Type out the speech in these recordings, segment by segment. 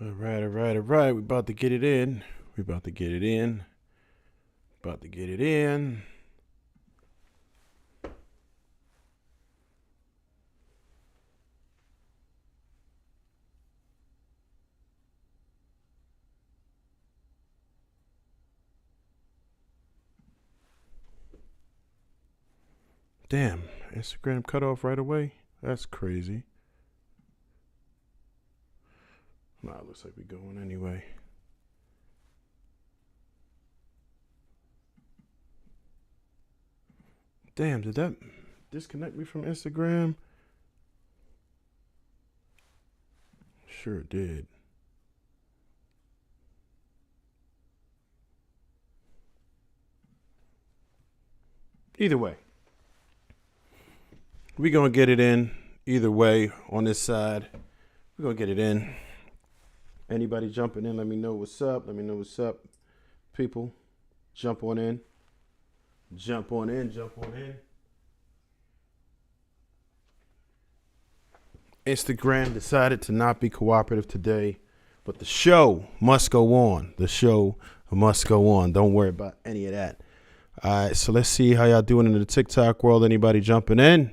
All right, all right, all right. We about to get it in. We about to get it in. About to get it in. Damn, Instagram cut off right away. That's crazy. Nah, it looks like we going anyway. Damn, did that disconnect me from Instagram? Sure it did. Either way, we gonna get it in. Either way, on this side, we gonna get it in. Anybody jumping in, let me know what's up. Let me know what's up, people. Jump on in. Jump on in. Jump on in. Instagram decided to not be cooperative today, but the show must go on. The show must go on. Don't worry about any of that. All right, so let's see how y'all doing in the TikTok world. Anybody jumping in?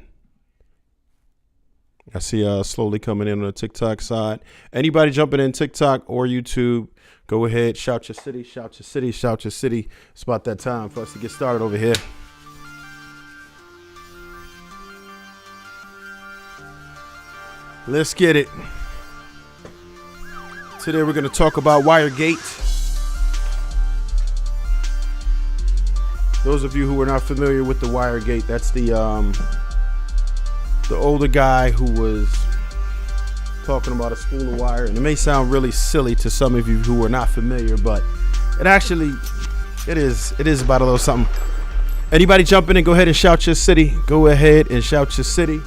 I see slowly coming in on the TikTok side. Anybody jumping in TikTok or YouTube, go ahead. Shout your city, shout your city, shout your city. It's about that time for us to get started over here. Let's get it. Today we're going to talk about Wiregate. Those of you who are not familiar with the Wiregate, that's the older guy who was talking about a spool of wire. And it may sound really silly to some of you who are not familiar, but it is about a little something. Anybody jump in and go ahead and shout your city. Go ahead and shout your city.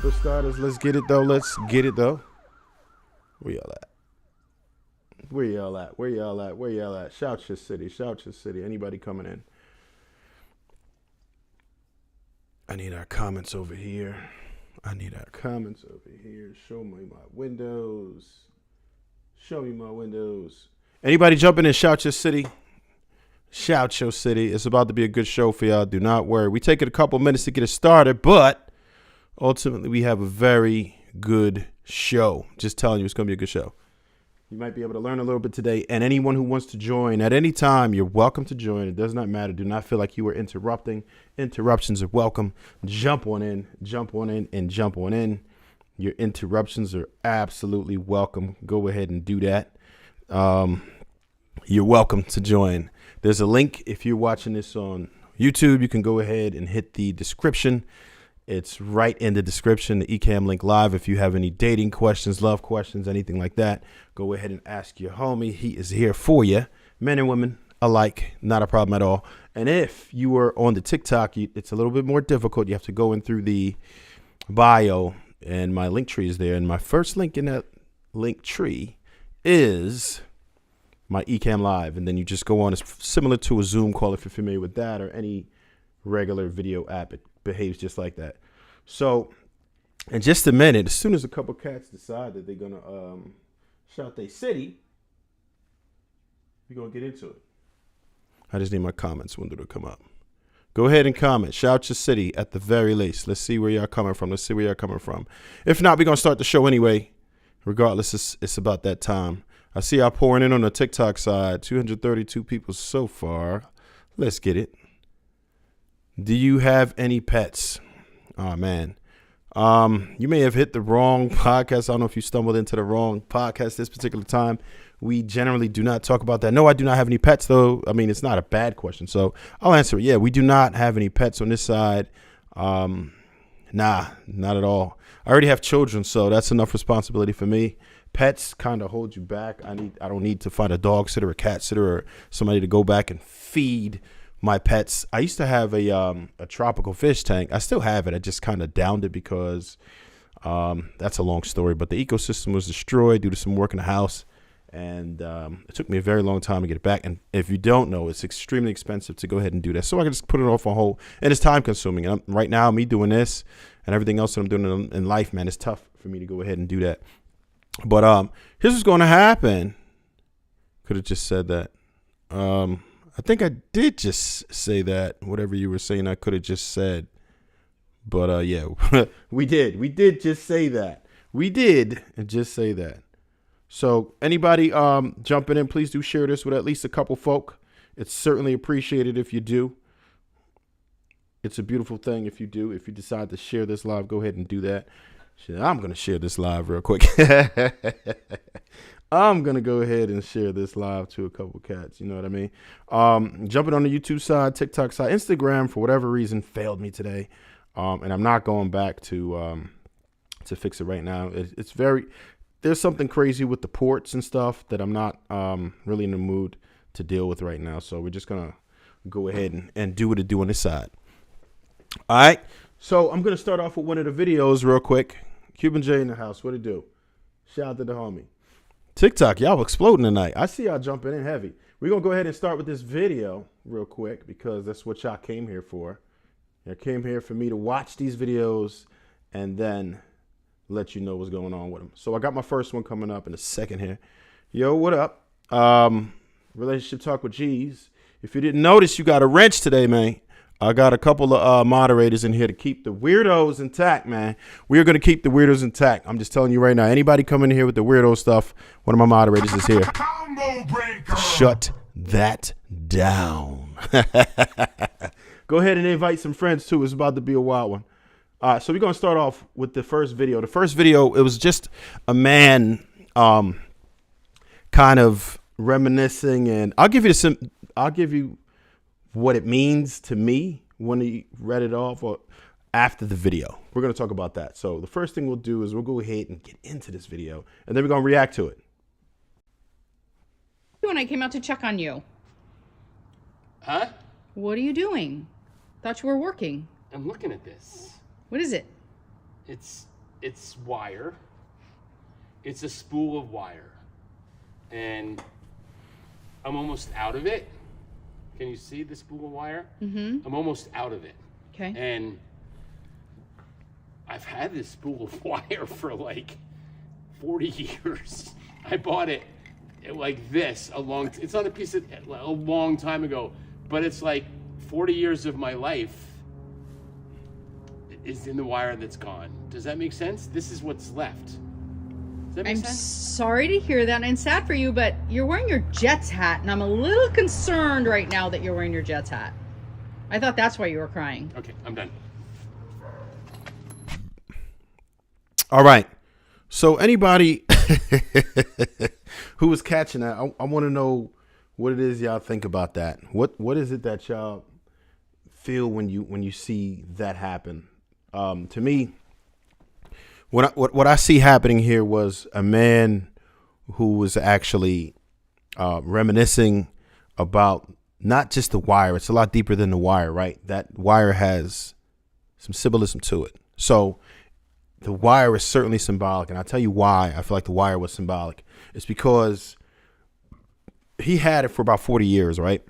For starters, let's get it though. Let's get it though. Where y'all at? Where y'all at? Where y'all at? Where y'all at? Shout your city. Shout your city. Anybody coming in? I need our comments over here. I need our comments over here. Show me my windows. Show me my windows. Anybody jump in and shout your city? Shout your city. It's about to be a good show for y'all. Do not worry. We take it a couple minutes to get it started, but ultimately, we have a very good show. Just telling you, it's going to be a good show. You might be able to learn a little bit today. And anyone who wants to join at any time, you're welcome to join. It does not matter. Do not feel like you are interrupting. Interruptions are welcome. Jump on in, and jump on in. Your interruptions are absolutely welcome. Go ahead and do that. You're welcome to join. There's a link. If you're watching this on YouTube, you can go ahead and hit the description. It's right in the description, the Ecamm link live. If you have any dating questions, love questions, anything like that, go ahead and ask your homie. He is here for you, men and women alike, not a problem at all. And if you are on the TikTok, it's a little bit more difficult. You have to go in through the bio, and my link tree is there. And my first link in that link tree is my Ecamm Live. And then you just go on. It's similar to a Zoom call if you're familiar with that, or any regular video app. It behaves just like that. So in just a minute, as soon as a couple cats decide that they're gonna shout their city, we're gonna get into it. I just need my comments window to come up. Go ahead and comment. Shout your city at the very least. Let's see where y'all coming from. Let's see where y'all coming from. If not, we're gonna start the show anyway. Regardless, it's about that time. I see y'all pouring in on the TikTok side. 232 people so far. Let's get it. Do you have any pets? Oh, man. You may have hit the wrong podcast. I don't know if you stumbled into the wrong podcast this particular time. We generally do not talk about that. No, I do not have any pets, though. I mean, it's not a bad question, so I'll answer it. Yeah, we do not have any pets on this side. Nah, not at all. I already have children, so that's enough responsibility for me. Pets kind of hold you back. I don't need to find a dog sitter, a cat sitter, or somebody to go back and feed my pets. I used to have a tropical fish tank. I still have it. I just kind of downed it because that's a long story. But the ecosystem was destroyed due to some work in the house. And it took me a very long time to get it back. And if you don't know, it's extremely expensive to go ahead and do that. So I can just put it off on hold. And it's time consuming. And right now, me doing this and everything else that I'm doing in life, man, it's tough for me to go ahead and do that. But here's what's going to happen. Could have just said that. I think I did just say that. Whatever you were saying, I could have just said. But yeah, we did. We did just say that. We did just say that. So anybody jumping in, please do share this with at least a couple folk. It's certainly appreciated if you do. It's a beautiful thing if you do. If you decide to share this live, go ahead and do that. Shit, I'm going to share this live real quick. I'm going to go ahead and share this live to a couple cats. You know what I mean? Jumping on the YouTube side, TikTok side, Instagram, for whatever reason, failed me today. And I'm not going back to fix it right now. It's there's something crazy with the ports and stuff that I'm not really in the mood to deal with right now. So we're just going to go ahead and do what it do on this side. All right. So I'm going to start off with one of the videos real quick. Cuban J in the house. What it do? Shout out to the homie. TikTok, y'all exploding tonight. I see y'all jumping in heavy. We're going to go ahead and start with this video real quick because that's what y'all came here for. You came here for me to watch these videos and then let you know what's going on with them. So I got my first one coming up in a second here. Yo, what up? Relationship Talk with G's. If you didn't notice, you got a wrench today, man. I got a couple of moderators in here to keep the weirdos intact, man. We're going to keep the weirdos intact. I'm just telling you right now. Anybody coming in here with the weirdo stuff, one of my moderators is here. Shut that down. Go ahead and invite some friends, too. It's about to be a wild one. All right, so we're going to start off with the first video. The first video, it was just a man kind of reminiscing. And I'll give you what it means to me when he read it off or after the video. We're going to talk about that. So the first thing we'll do is we'll go ahead and get into this video, and then we're going to react to it. When I came out to check on you. Huh? What are you doing? Thought you were working. I'm looking at this. What is it? It's wire. It's a spool of wire. And I'm almost out of it. Can you see the spool of wire? Mm-hmm. I'm almost out of it. Okay. And I've had this spool of wire for like 40 years. I bought it like this it's not a piece of a long time ago, but it's like 40 years of my life is in the wire that's gone. Does that make sense? This is what's left. I'm sorry to hear that, and sad for you, but you're wearing your Jets hat, and I'm a little concerned right now that you're wearing your Jets hat. I thought that's why you were crying. Okay, I'm done. All right. So anybody who was catching that, I want to know what it is y'all think about that. What is it that y'all feel when you see that happen? To me, what I see happening here was a man who was actually reminiscing about not just the wire. It's a lot deeper than the wire, right? That wire has some symbolism to it. So the wire is certainly symbolic. And I'll tell you why I feel like the wire was symbolic. It's because he had it for about 40 years, right?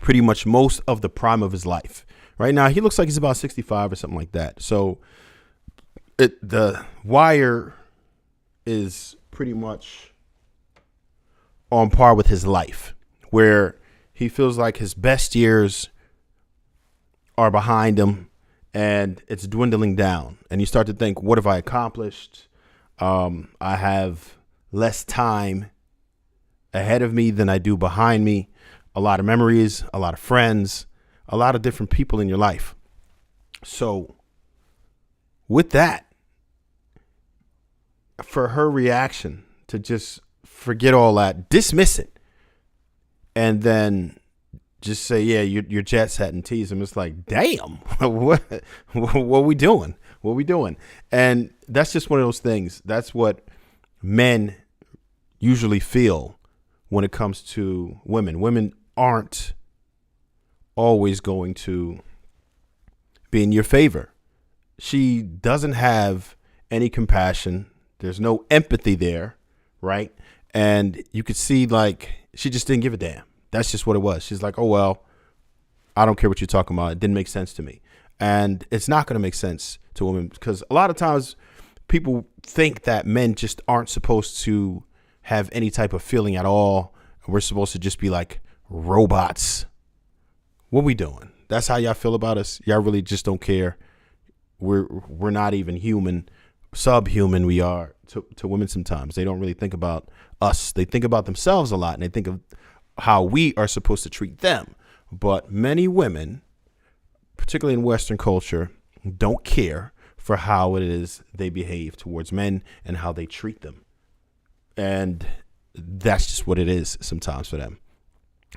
Pretty much most of the prime of his life. Right now, he looks like he's about 65 or something like that. So the wire is pretty much on par with his life, where he feels like his best years are behind him and it's dwindling down. And you start to think, what have I accomplished? I have less time ahead of me than I do behind me. A lot of memories, a lot of friends, a lot of different people in your life. So with that, for her reaction to just forget all that, dismiss it, and then just say, yeah, your Jets hat, and tease him. It's like, damn, what we doing? What we doing? And that's just one of those things. That's what men usually feel when it comes to women. Women aren't always going to be in your favor. She doesn't have any compassion. There's no empathy there, right? And you could see like she just didn't give a damn. That's just what it was. She's like, oh, well, I don't care what you're talking about. It didn't make sense to me. And it's not going to make sense to women because a lot of times people think that men just aren't supposed to have any type of feeling at all. We're supposed to just be like robots. What we doing? That's how y'all feel about us? Y'all really just don't care? We're not even human, subhuman we are to women sometimes. They don't really think about us. They think about themselves a lot, and they think of how we are supposed to treat them. But many women, particularly in Western culture, don't care for how it is they behave towards men and how they treat them. And that's just what it is sometimes for them.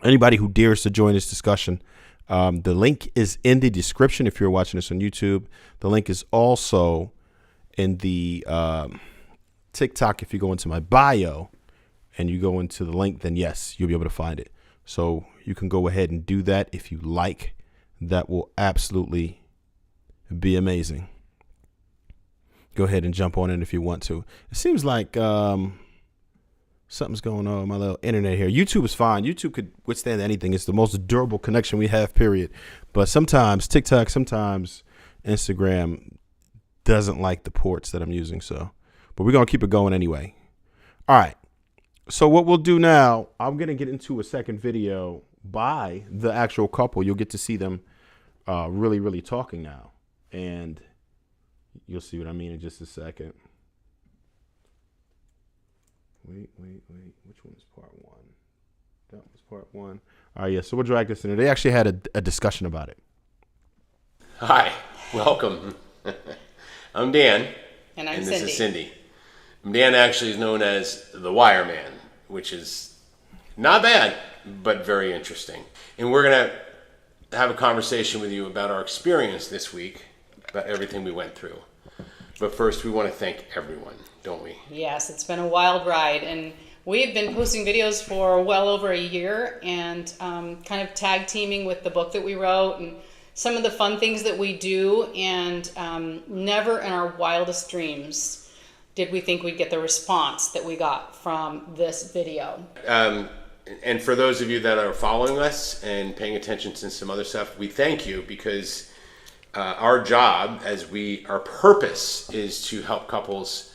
Anybody who dares to join this discussion, the link is in the description if you're watching this on YouTube. The link is also in the TikTok. If you go into my bio and you go into the link, then yes, you'll be able to find it. So you can go ahead and do that if you like. That will absolutely be amazing. Go ahead and jump on it if you want to. It seems like something's going on with my little internet here. YouTube is fine. YouTube could withstand anything. It's the most durable connection we have, period. But sometimes TikTok, sometimes Instagram doesn't like the ports that I'm using. So, but we're going to keep it going anyway. All right. So what we'll do now, I'm going to get into a second video by the actual couple. You'll get to see them really, really talking now. And you'll see what I mean in just a second. Wait. Which one is part one? That was part one. All right, yeah. So we'll drag this in. They actually had a discussion about it. Hi, welcome. I'm Dan. And I'm this Cindy. is Cindy. Dan actually is known as the Wire Man, which is not bad, but very interesting. And we're going to have a conversation with you about our experience this week, about everything we went through. But first, we want to thank everyone, don't we? Yes, it's been a wild ride, and we've been posting videos for well over a year and kind of tag teaming with the book that we wrote and some of the fun things that we do, and never in our wildest dreams did we think we'd get the response that we got from this video. And for those of you that are following us and paying attention to some other stuff, we thank you because our job, our purpose is to help couples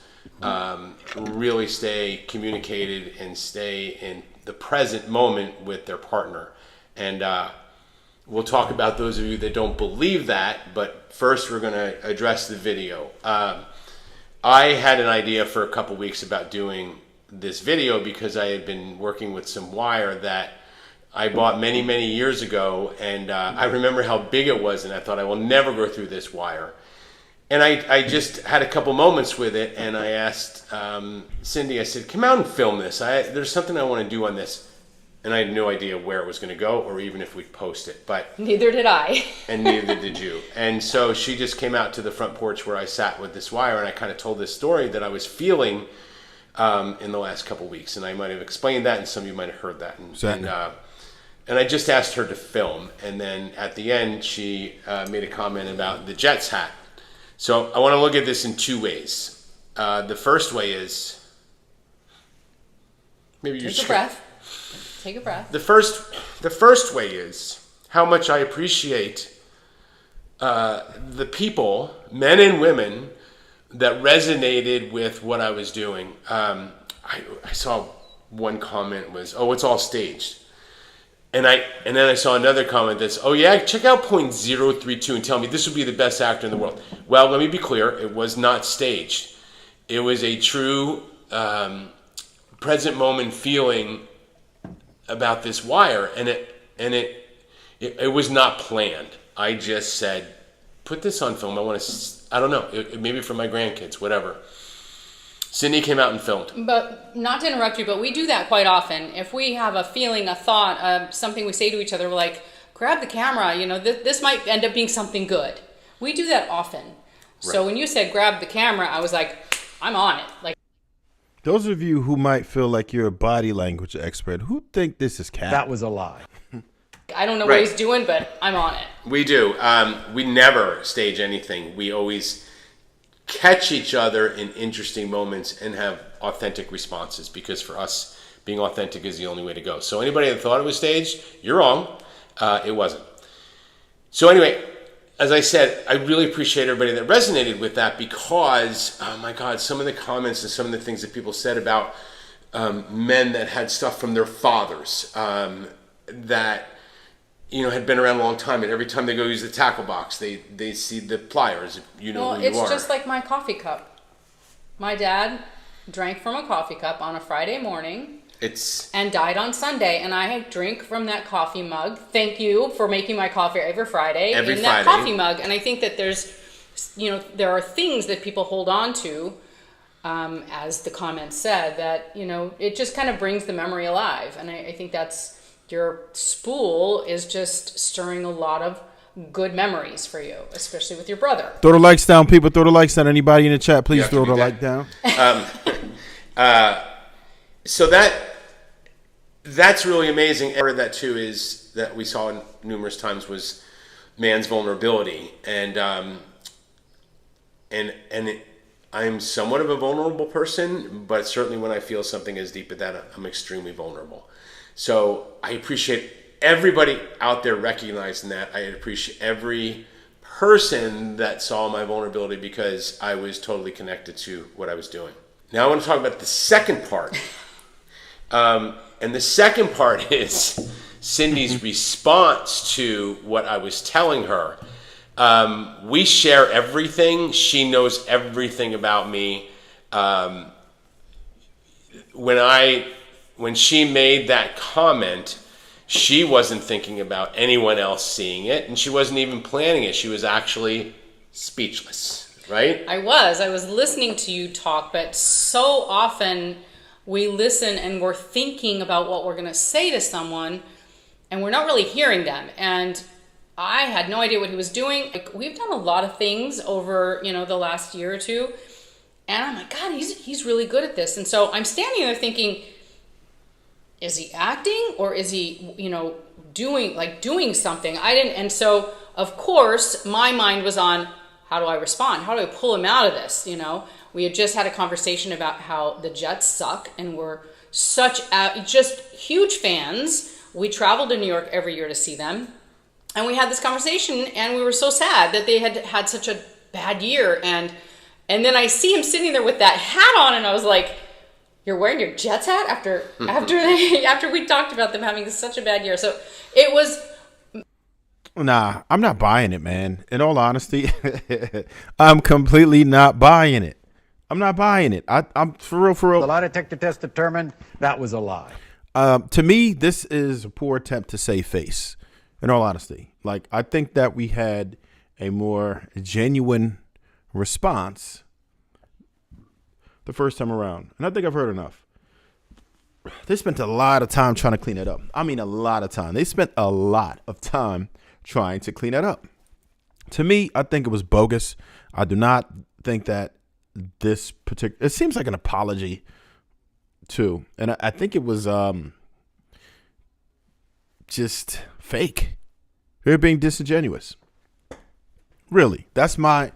really stay communicated and stay in the present moment with their partner. And we'll talk about those of you that don't believe that, but first we're going to address the video. I had an idea for a couple weeks about doing this video because I had been working with some wire that I bought many, many years ago, and I remember how big it was, and I thought I will never go through this wire. And I just had a couple moments with it, and I asked Cindy, I said, come out and film this. There's something I want to do on this. And I had no idea where it was going to go or even if we'd post it. But Neither did I. And neither did you. And so she just came out to the front porch where I sat with this wire, and I kind of told this story that I was feeling in the last couple weeks. And I might have explained that, and some of you might have heard that. And I just asked her to film. And then at the end, she made a comment about the Jets hat. So I want to look at this in two ways. The first way is... maybe you Take a breath. Take a breath. The first way is how much I appreciate the people, men and women, that resonated with what I was doing. I saw one comment was, "Oh, it's all staged," and then I saw another comment that's, "Oh yeah, check out .032 and tell me this would be the best actor in the world." Well, let me be clear: it was not staged. It was a true present moment feeling about this wire, and it was not planned. I just said, put this on film. I don't know, maybe for my grandkids, whatever. Cindy came out and filmed. But not to interrupt you, but we do that quite often. If we have a feeling, a thought, something we say to each other, we're like, grab the camera, this might end up being something good. We do that often. Right. So when you said grab the camera, I was like, I'm on it. Those of you who might feel like you're a body language expert, who think this is cat? That was a lie. I don't know what he's doing, but I'm on it. We do. We never stage anything. We always catch each other in interesting moments and have authentic responses, because for us, being authentic is the only way to go. So anybody that thought it was staged, you're wrong. It wasn't. So anyway, as I said, I really appreciate everybody that resonated with that, because, oh my God, some of the comments and some of the things that people said about men that had stuff from their fathers that, you know, had been around a long time, and every time they go use the tackle box, they see the pliers. You know who you are. Well, it's just like my coffee cup. My dad drank from a coffee cup on a Friday morning. And died on Sunday, and I drink from that coffee mug. Thank you for making my coffee every Friday in that coffee mug. And I think that there are things that people hold on to, as the comments said, that, you know, it just kind of brings the memory alive. And I think that's, your spool is just stirring a lot of good memories for you, especially with your brother. Throw the likes down, people. Throw the likes down. Anybody in the chat, please throw the like down. So that's really amazing. Part of that too is that we saw numerous times was man's vulnerability, and I'm somewhat of a vulnerable person, but certainly when I feel something as deep as that, I'm extremely vulnerable. So I appreciate everybody out there recognizing that. I appreciate every person that saw my vulnerability, because I was totally connected to what I was doing. Now I want to talk about the second part. And the second part is Cindy's response to what I was telling her. We share everything. She knows everything about me. When she made that comment, she wasn't thinking about anyone else seeing it, and she wasn't even planning it. She was actually speechless, right? I was listening to you talk, but so often we listen and we're thinking about what we're going to say to someone, and we're not really hearing them. And I had no idea what he was doing. Like, we've done a lot of things over, you know, the last year or two, and I'm like, God, he's really good at this. And so I'm standing there thinking, is he acting, or is he, you know, doing something? And so of course my mind was on, how do I respond? How do I pull him out of this? You know, we had just had a conversation about how the Jets suck, and we're just huge fans. We travel to New York every year to see them. And we had this conversation, and we were so sad that they had such a bad year. And then I see him sitting there with that hat on, and I was like, you're wearing your Jets hat after we talked about them having such a bad year. So it was. Nah, I'm not buying it, man. In all honesty, I'm completely not buying it. I'm not buying it. I'm for real. The lie detector test determined that was a lie. To me, this is a poor attempt to save face. In all honesty, like, I think that we had a more genuine response the first time around, and I think I've heard enough. They spent a lot of time trying to clean it up. I mean, a lot of time. They spent a lot of time trying to clean it up. To me, I think it was bogus. I do not think that this particular, it seems like an apology too. And I think it was just fake. They're being disingenuous. Really. That's my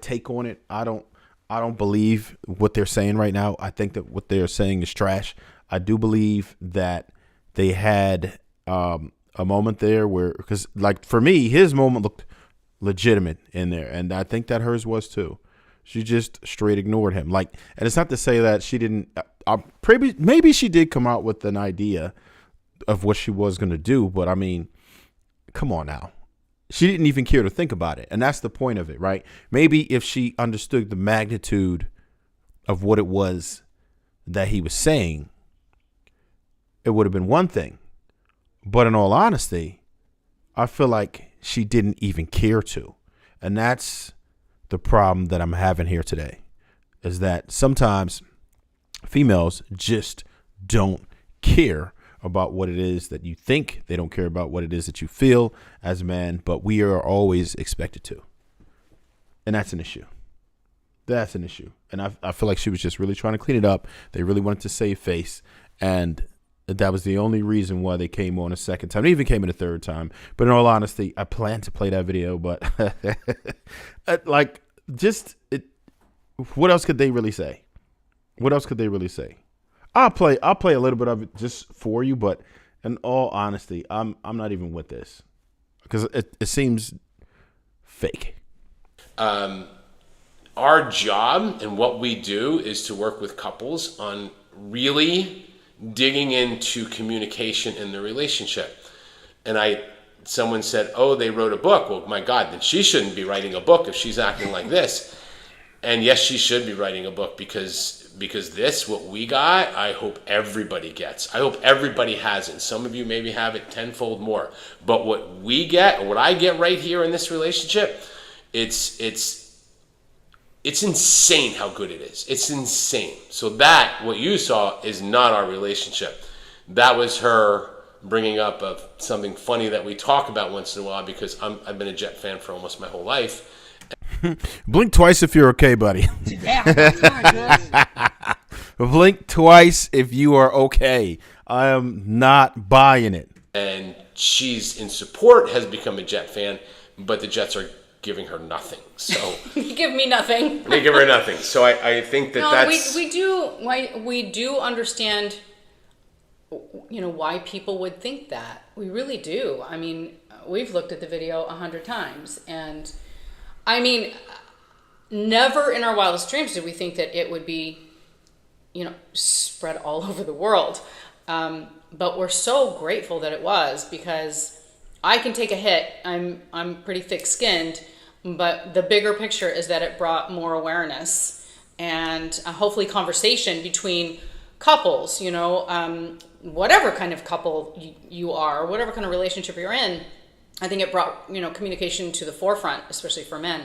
take on it. I don't believe what they're saying right now. I think that what they're saying is trash. I do believe that they had a moment there where, because, like, for me, his moment looked legitimate in there, and I think that hers was too. She just straight ignored him. Like, and it's not to say that she didn't. Maybe she did come out with an idea of what she was going to do, but I mean, come on now. She didn't even care to think about it, and that's the point of it, right? Maybe if she understood the magnitude of what it was that he was saying, it would have been one thing. But in all honesty, I feel like she didn't even care to. And that's the problem that I'm having here today, is that sometimes females just don't care about what it is that you think. They don't care about what it is that you feel as a man, but we are always expected to. And that's an issue. That's an issue. And I feel like she was just really trying to clean it up. They really wanted to save face. And that was the only reason why they came on a second time. They even came in a third time. But in all honesty, I plan to play that video. But what else could they really say? What else could they really say? I'll play a little bit of it just for you. But in all honesty, I'm not even with this, because it seems fake. Our job and what we do is to work with couples on really digging into communication in the relationship. And someone said, oh, they wrote a book. Well, my God, then she shouldn't be writing a book if she's acting like this. And yes, she should be writing a book because this, what we got, I hope everybody gets. I hope everybody has it. Some of you maybe have it tenfold more. But what we get, what I get right here in this relationship, it's insane how good it is. It's insane. So that, what you saw, is not our relationship. That was her bringing up of something funny that we talk about once in a while because I've been a Jet fan for almost my whole life. Blink twice if you're okay, buddy. Blink twice if you are okay. I am not buying it. And she's in support, has become a Jet fan, but the Jets are giving her nothing. So You give me nothing. they give her nothing. So I think that's we do understand, why people would think that. We really do. I mean, we've looked at the video 100 times, and I mean, never in our wildest dreams did we think that it would be, spread all over the world. But we're so grateful that it was, because I can take a hit. I'm pretty thick-skinned, but the bigger picture is that it brought more awareness and hopefully conversation between couples, whatever kind of couple you are, whatever kind of relationship you're in. I think it brought, communication to the forefront, especially for men.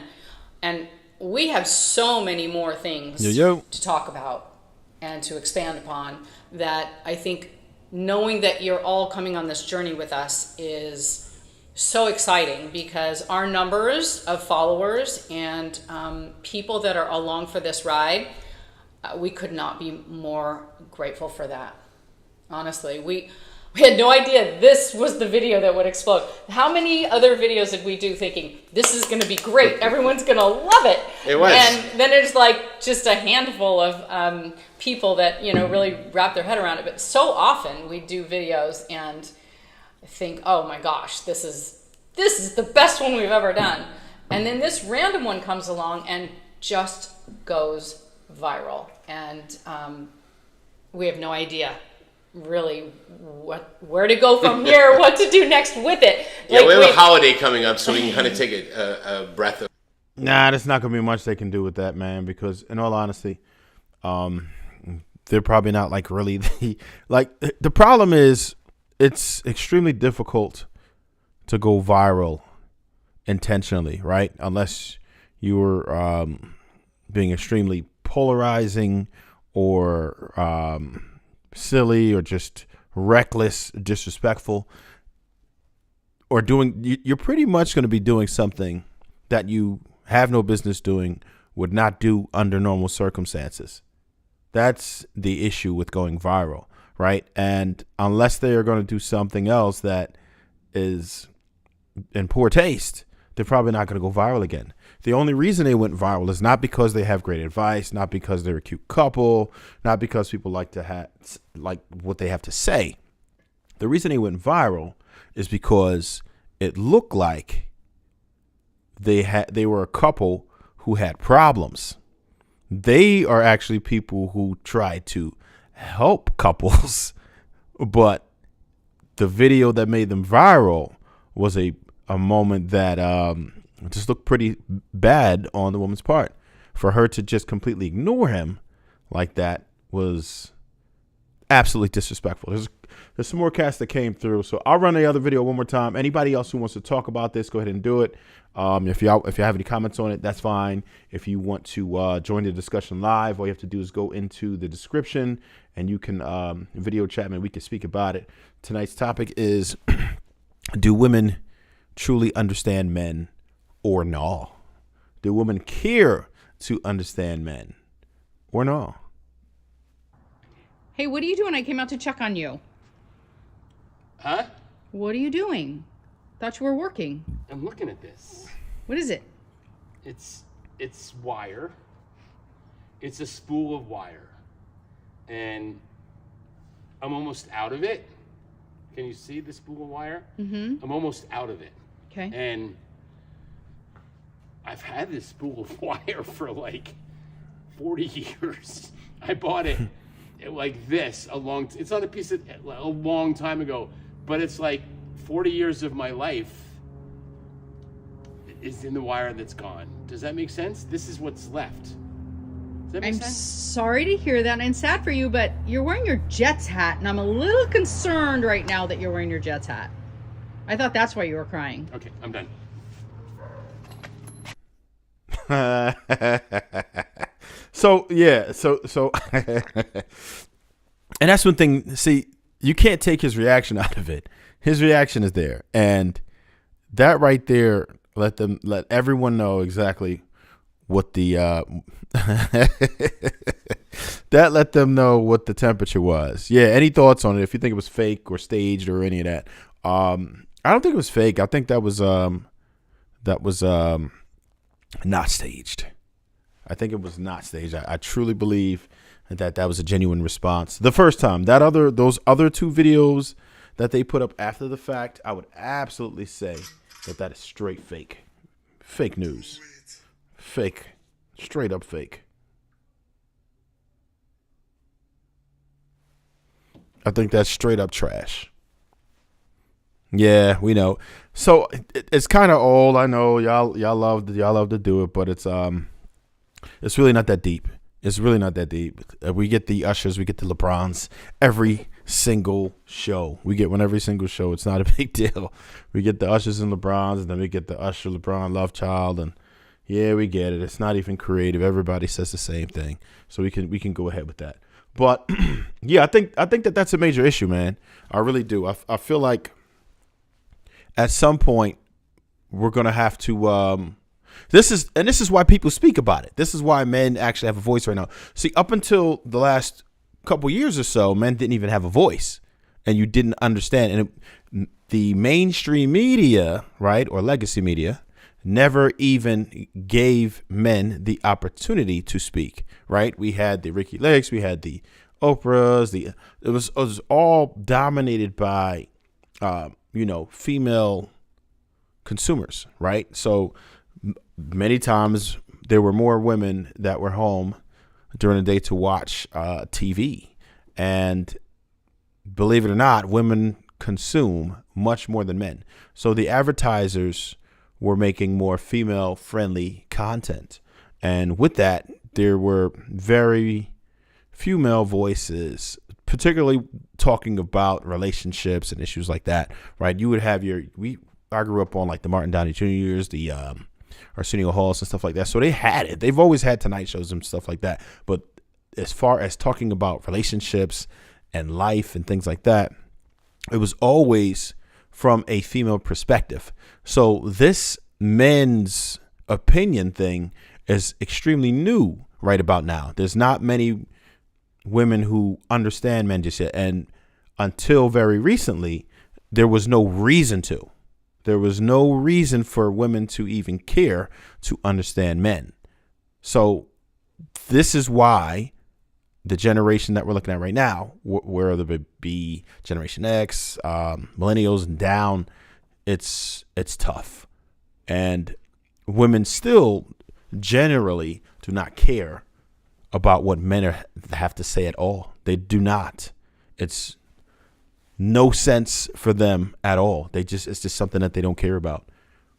And we have so many more things to talk about and to expand upon, that I think knowing that you're all coming on this journey with us is so exciting, because our numbers of followers and people that are along for this ride, we could not be more grateful for that. Honestly, we had no idea this was the video that would explode. How many other videos did we do thinking, this is going to be great, everyone's going to love it? It was. And then it's like just a handful of people that, really wrap their head around it. But so often we do videos and think, oh my gosh, this is the best one we've ever done. And then this random one comes along and just goes viral. And we have no idea really where to go from here, what to do next with it. we have a holiday coming up, so we can kind of take a breath of. Nah, there's not gonna be much they can do with that, man. Because in all honesty, they're probably not like really the problem is it's extremely difficult to go viral intentionally, right? Unless you were being extremely polarizing or silly or just reckless, disrespectful, or you're pretty much going to be doing something that you have no business doing, would not do under normal circumstances. That's the issue with going viral, right? And unless they are going to do something else that is in poor taste, they're probably not going to go viral again. The only reason they went viral is not because they have great advice, not because they're a cute couple, not because people like what they have to say. The reason they went viral is because it looked like they were a couple who had problems. They are actually people who try to help couples, but the video that made them viral was a moment that just looked pretty bad on the woman's part. For her to just completely ignore him like that was absolutely disrespectful. There's some more cast that came through, so I'll run the other video one more time. Anybody else who wants to talk about this, go ahead and do it. If you have any comments on it, that's fine. If you want to join the discussion live, all you have to do is go into the description and you can video chat and we can speak about it. Tonight's topic is do women truly understand men or no? Do women care to understand men or no? Hey, what are you doing? I came out to check on you. Huh? What are you doing? Thought you were working. I'm looking at this. What is it? It's wire. It's a spool of wire. And I'm almost out of it. Can you see the spool of wire? Mm-hmm. I'm almost out of it. Okay. And I've had this spool of wire for like 40 years. I bought it like this it's on a piece of a long time ago, but it's like 40 years of my life is in the wire that's gone. Does that make sense? This is what's left. Does that make I'm sense? sorry to hear that and sad for you, but you're wearing your Jets hat, and I'm a little concerned right now that you're wearing your Jets hat. I thought that's why you were crying. Okay, I'm done. So yeah, so and that's one thing. See, you can't take his reaction out of it. His reaction is there, and that right there let everyone know exactly what the that let them know what the temperature was. Yeah, any thoughts on it? If you think it was fake or staged or any of that, I don't think it was fake. I think that was not staged. I think it was not staged. I truly believe that was a genuine response. The first time, those other two videos that they put up after the fact, I would absolutely say that is straight fake. Fake news. Fake. Straight up fake. I think that's straight up trash. Yeah, we know. So it's kind of old. I know y'all love to do it, but it's really not that deep. It's really not that deep. We get the Ushers, we get the LeBrons every single show. We get one every single show. It's not a big deal. We get the Ushers and LeBrons, and then we get the Usher LeBron love child, and yeah, we get it. It's not even creative. Everybody says the same thing, so we can go ahead with that. But yeah, I think that's a major issue, man. I really do. I feel like at some point we're gonna have to. This is why people speak about it. This is why men actually have a voice right now. See, up until the last couple years or so, men didn't even have a voice, and you didn't understand. And the mainstream media, right, or legacy media, never even gave men the opportunity to speak. Right? We had the Ricky Lakes, we had the Oprahs. It was all dominated by, female consumers. Right? So many times there were more women that were home during the day to watch TV. And believe it or not, women consume much more than men. So the advertisers were making more female friendly content. And with that, there were very few male voices, particularly talking about relationships and issues like that. Right? You would have I grew up on like the Martin Downey Jr.'s, the Arsenio Halls and stuff like that. So they had it. They've always had Tonight Shows and stuff like that. But as far as talking about relationships and life and things like that, it was always from a female perspective. So this men's opinion thing is extremely new right about now. There's not many women who understand men just yet. And until very recently, there was no reason to. There was no reason for women to even care to understand men. So this is why the generation that we're looking at right now, whether it be Generation X, millennials and down, it's tough. And women still generally do not care about what men have to say at all. They do not. It's no sense for them at all. It's just something that they don't care about.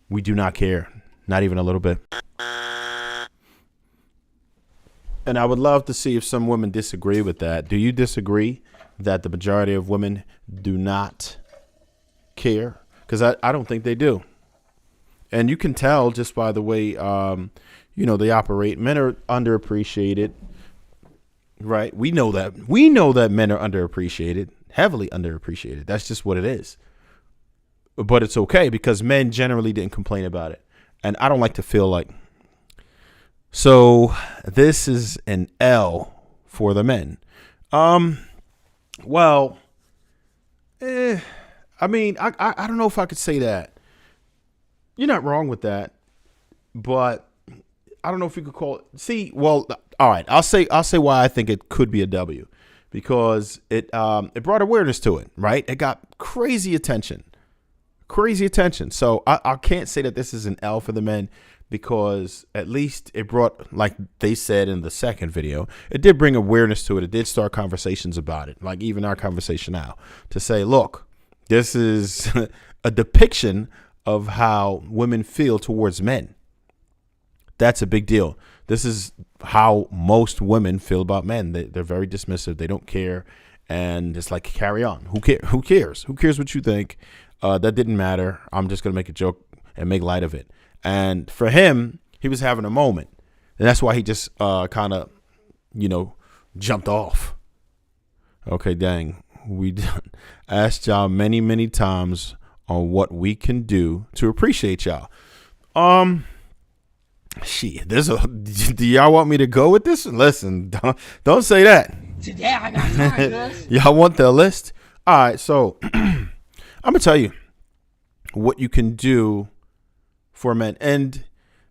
We do not care, not even a little bit. And I would love to see if some women disagree with that. Do you disagree that the majority of women do not care? Because I don't think they do. And you can tell just by the way, they operate. Men are underappreciated, right? We know that. We know that men are underappreciated. Heavily underappreciated. That's just what it is. But it's okay because men generally didn't complain about it. And I don't like to feel like, so this is an L for the men. I don't know if I could say that. You're not wrong with that, but I don't know if you could call it. All right. I'll say why I think it could be a W. Because it brought awareness to it, right? It got crazy attention. So I can't say that this is an L for the men because at least it brought, like they said in the second video, it did bring awareness to it. It did start conversations about it, like even our conversation now, to say, look, this is a depiction of how women feel towards men. That's a big deal. This is how most women feel about men. They're very dismissive. They don't care. And it's like, carry on. Who cares? Who cares what you think? That didn't matter. I'm just going to make a joke and make light of it. And for him, he was having a moment. And that's why he just kind of, jumped off. Okay, dang. We asked y'all many, many times on what we can do to appreciate y'all. Shit, do y'all want me to go with this? Listen, don't say that. Yeah, I got time. Y'all want the list? All right, so I'm gonna tell you what you can do for men, and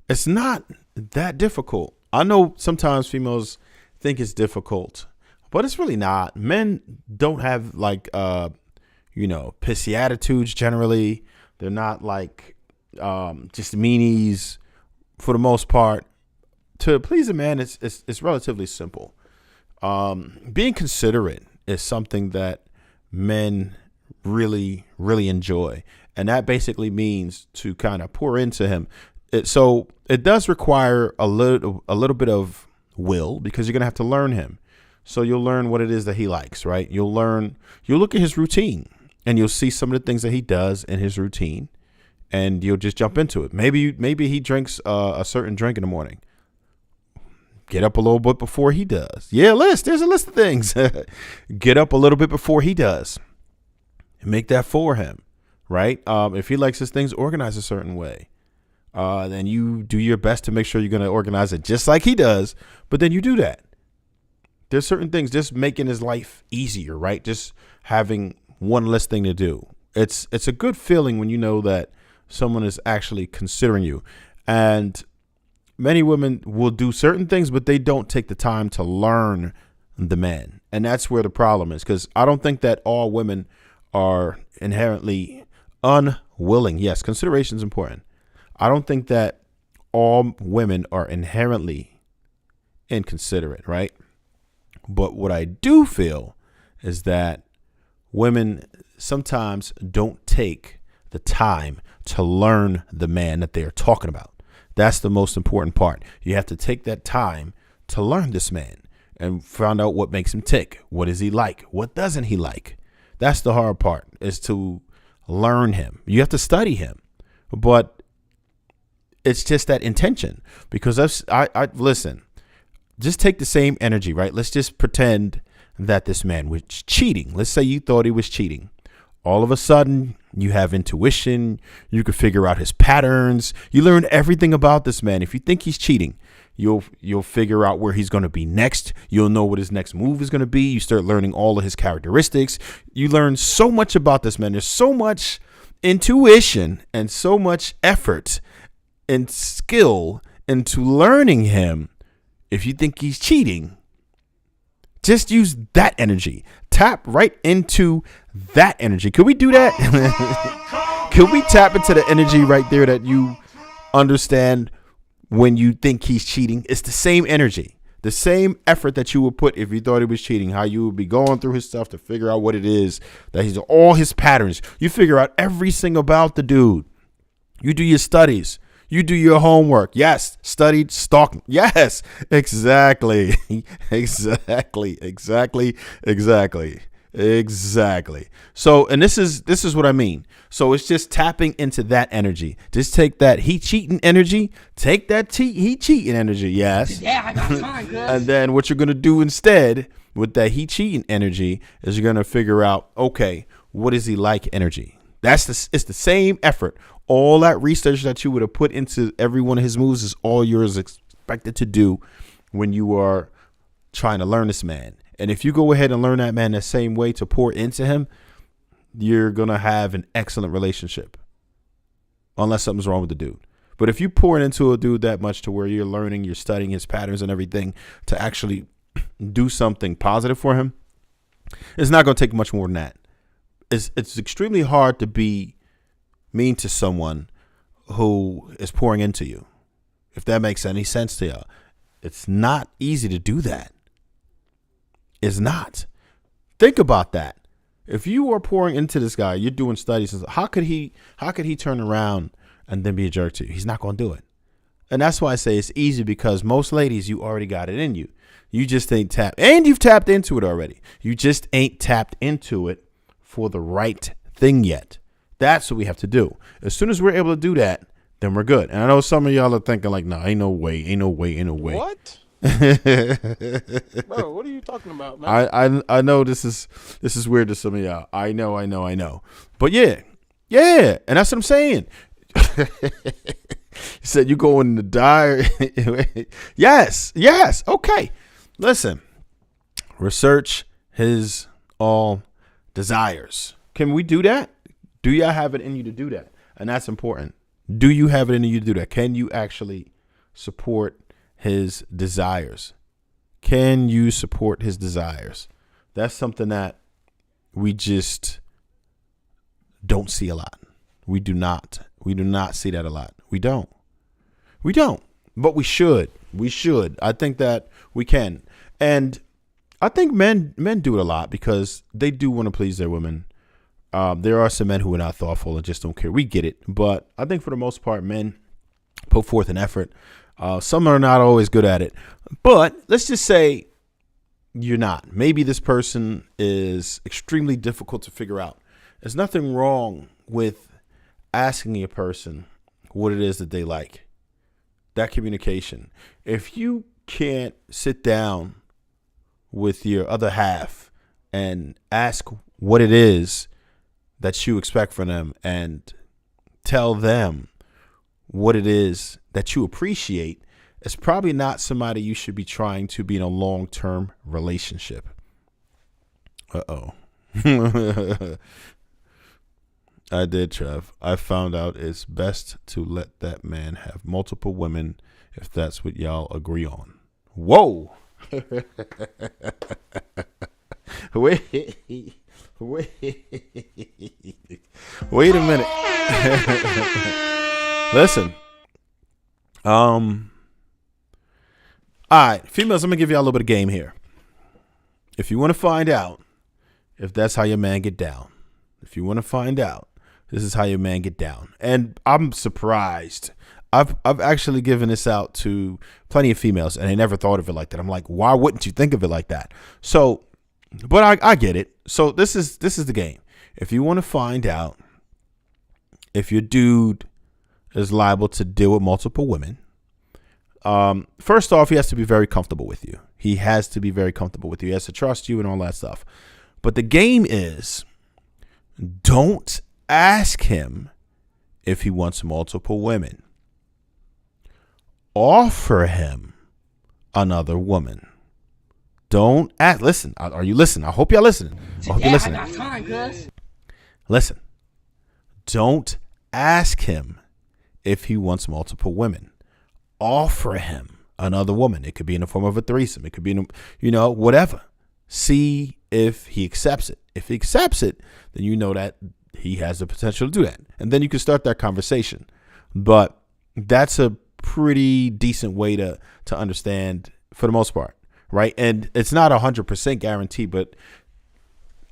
it's not that difficult. I know sometimes females think it's difficult, but it's really not. Men don't have like pissy attitudes generally. They're not like just meanies. For the most part, to please a man, it's relatively simple. Being considerate is something that men really, really enjoy. And that basically means to kind of pour into him. So it does require a little bit of will, because you're going to have to learn him. So you'll learn what it is that he likes, right? You'll look at his routine, and you'll see some of the things that he does in his routine. And you'll just jump into it. Maybe he drinks a certain drink in the morning. Get up a little bit before he does. Yeah, there's a list of things. Get up a little bit before he does. And make that for him, right? If he likes his things organized a certain way, then you do your best to make sure you're going to organize it just like he does. But then you do that. There's certain things, just making his life easier, right? Just having one less thing to do. It's a good feeling when you know that someone is actually considering you. And many women will do certain things, but they don't take the time to learn the man. And that's where the problem is, because I don't think that all women are inherently unwilling. Yes, consideration is important. I don't think that all women are inherently inconsiderate, right? But what I do feel is that women sometimes don't take the time to learn the man that they are talking about. That's the most important part. You have to take that time to learn this man and find out what makes him tick. What is he like? What doesn't he like? That's the hard part, is to learn him. You have to study him, but it's just that intention, because I listen, just take the same energy, right? Let's just pretend that this man was cheating. Let's say you thought he was cheating. All of a sudden, you have intuition. You can figure out his patterns. You learn everything about this man. If you think he's cheating, you'll figure out where he's going to be next. You'll know what his next move is going to be. You start learning all of his characteristics. You learn so much about this man. There's so much intuition and so much effort and skill into learning him. If you think he's cheating, just use that energy. Tap right into that energy. Could we do that? Could we tap into the energy right there that you understand when you think he's cheating? It's the same energy, the same effort that you would put if you thought he was cheating, how you would be going through his stuff to figure out what it is that he's, all his patterns. You figure out everything about the dude. You do your studies. You do your homework. Yes. Studied, stalk. Yes. Exactly. Exactly. So, and this is what I mean. So it's just tapping into that energy. Just take that he cheating energy. Take that he cheating energy. Yes. Yeah, I got time, good. And then what you're going to do instead with that he cheating energy is you're going to figure out, okay, what is he like energy? It's the same effort. All that research that you would have put into every one of his moves is all yours expected to do when you are trying to learn this man. And if you go ahead and learn that man the same way to pour into him, you're going to have an excellent relationship. Unless something's wrong with the dude. But if you pour it into a dude that much to where you're learning, you're studying his patterns and everything to actually do something positive for him, it's not going to take much more than that. It's extremely hard to be mean to someone who is pouring into you. if that makes any sense to y'all. It's not easy to do that. It's not. Think about that. If you are pouring into this guy, you're doing studies, how could he turn around and then be a jerk to you? He's not going to do it. And that's why I say it's easy, because most ladies, you already got it in you. You just ain't tapped, and you've tapped into it already. You just ain't tapped into it for the right thing yet. That's what we have to do. As soon as we're able to do that, then we're good. And I know some of y'all are thinking like, no, ain't no way. What? Bro, what are you talking about, man? I know this is weird to some of y'all. I know. But yeah. And that's what I'm saying. He said you go in the dire. Yes. Okay. Listen. Research his all desires. Can we do that? Do y'all have it in you to do that? And that's important. Do you have it in you to do that? Can you actually support his desires? Can you support his desires? That's something that we just don't see a lot. We do not see that a lot. We don't. But we should. I think that we can. And I think men do it a lot because they do want to please their women. There are some men who are not thoughtful and just don't care. We get it. But I think for the most part, men put forth an effort. Some are not always good at it. But let's just say you're not. Maybe this person is extremely difficult to figure out. There's nothing wrong with asking a person what it is that they like. That communication. If you can't sit down with your other half and ask what it is that you expect from them and tell them what it is that you appreciate, it's probably not somebody you should be trying to be in a long-term relationship. Uh-oh. I did, Trev. I found out it's best to let that man have multiple women if that's what y'all agree on. Whoa. Wait a minute. Listen. All right, females, I'm gonna give y'all a little bit of game here. If you want to find out if that's how your man get down, this is how your man get down. And I'm surprised. I've actually given this out to plenty of females, and they never thought of it like that. I'm like, why wouldn't you think of it like that? So, but I get it. So this is the game. If you want to find out if your dude is liable to deal with multiple women, first off, he has to be very comfortable with you. He has to trust you and all that stuff. But the game is, don't ask him if he wants multiple women. Offer him another woman. Don't ask. Listen, are you listening? I hope y'all listening. I hope you're listening. Listen, don't ask him if he wants multiple women. Offer him another woman. It could be in the form of a threesome. It could be whatever. See if he accepts it. If he accepts it, then you know that he has the potential to do that. And then you can start that conversation. But that's a pretty decent way to understand for the most part, right? And it's not 100% guarantee, but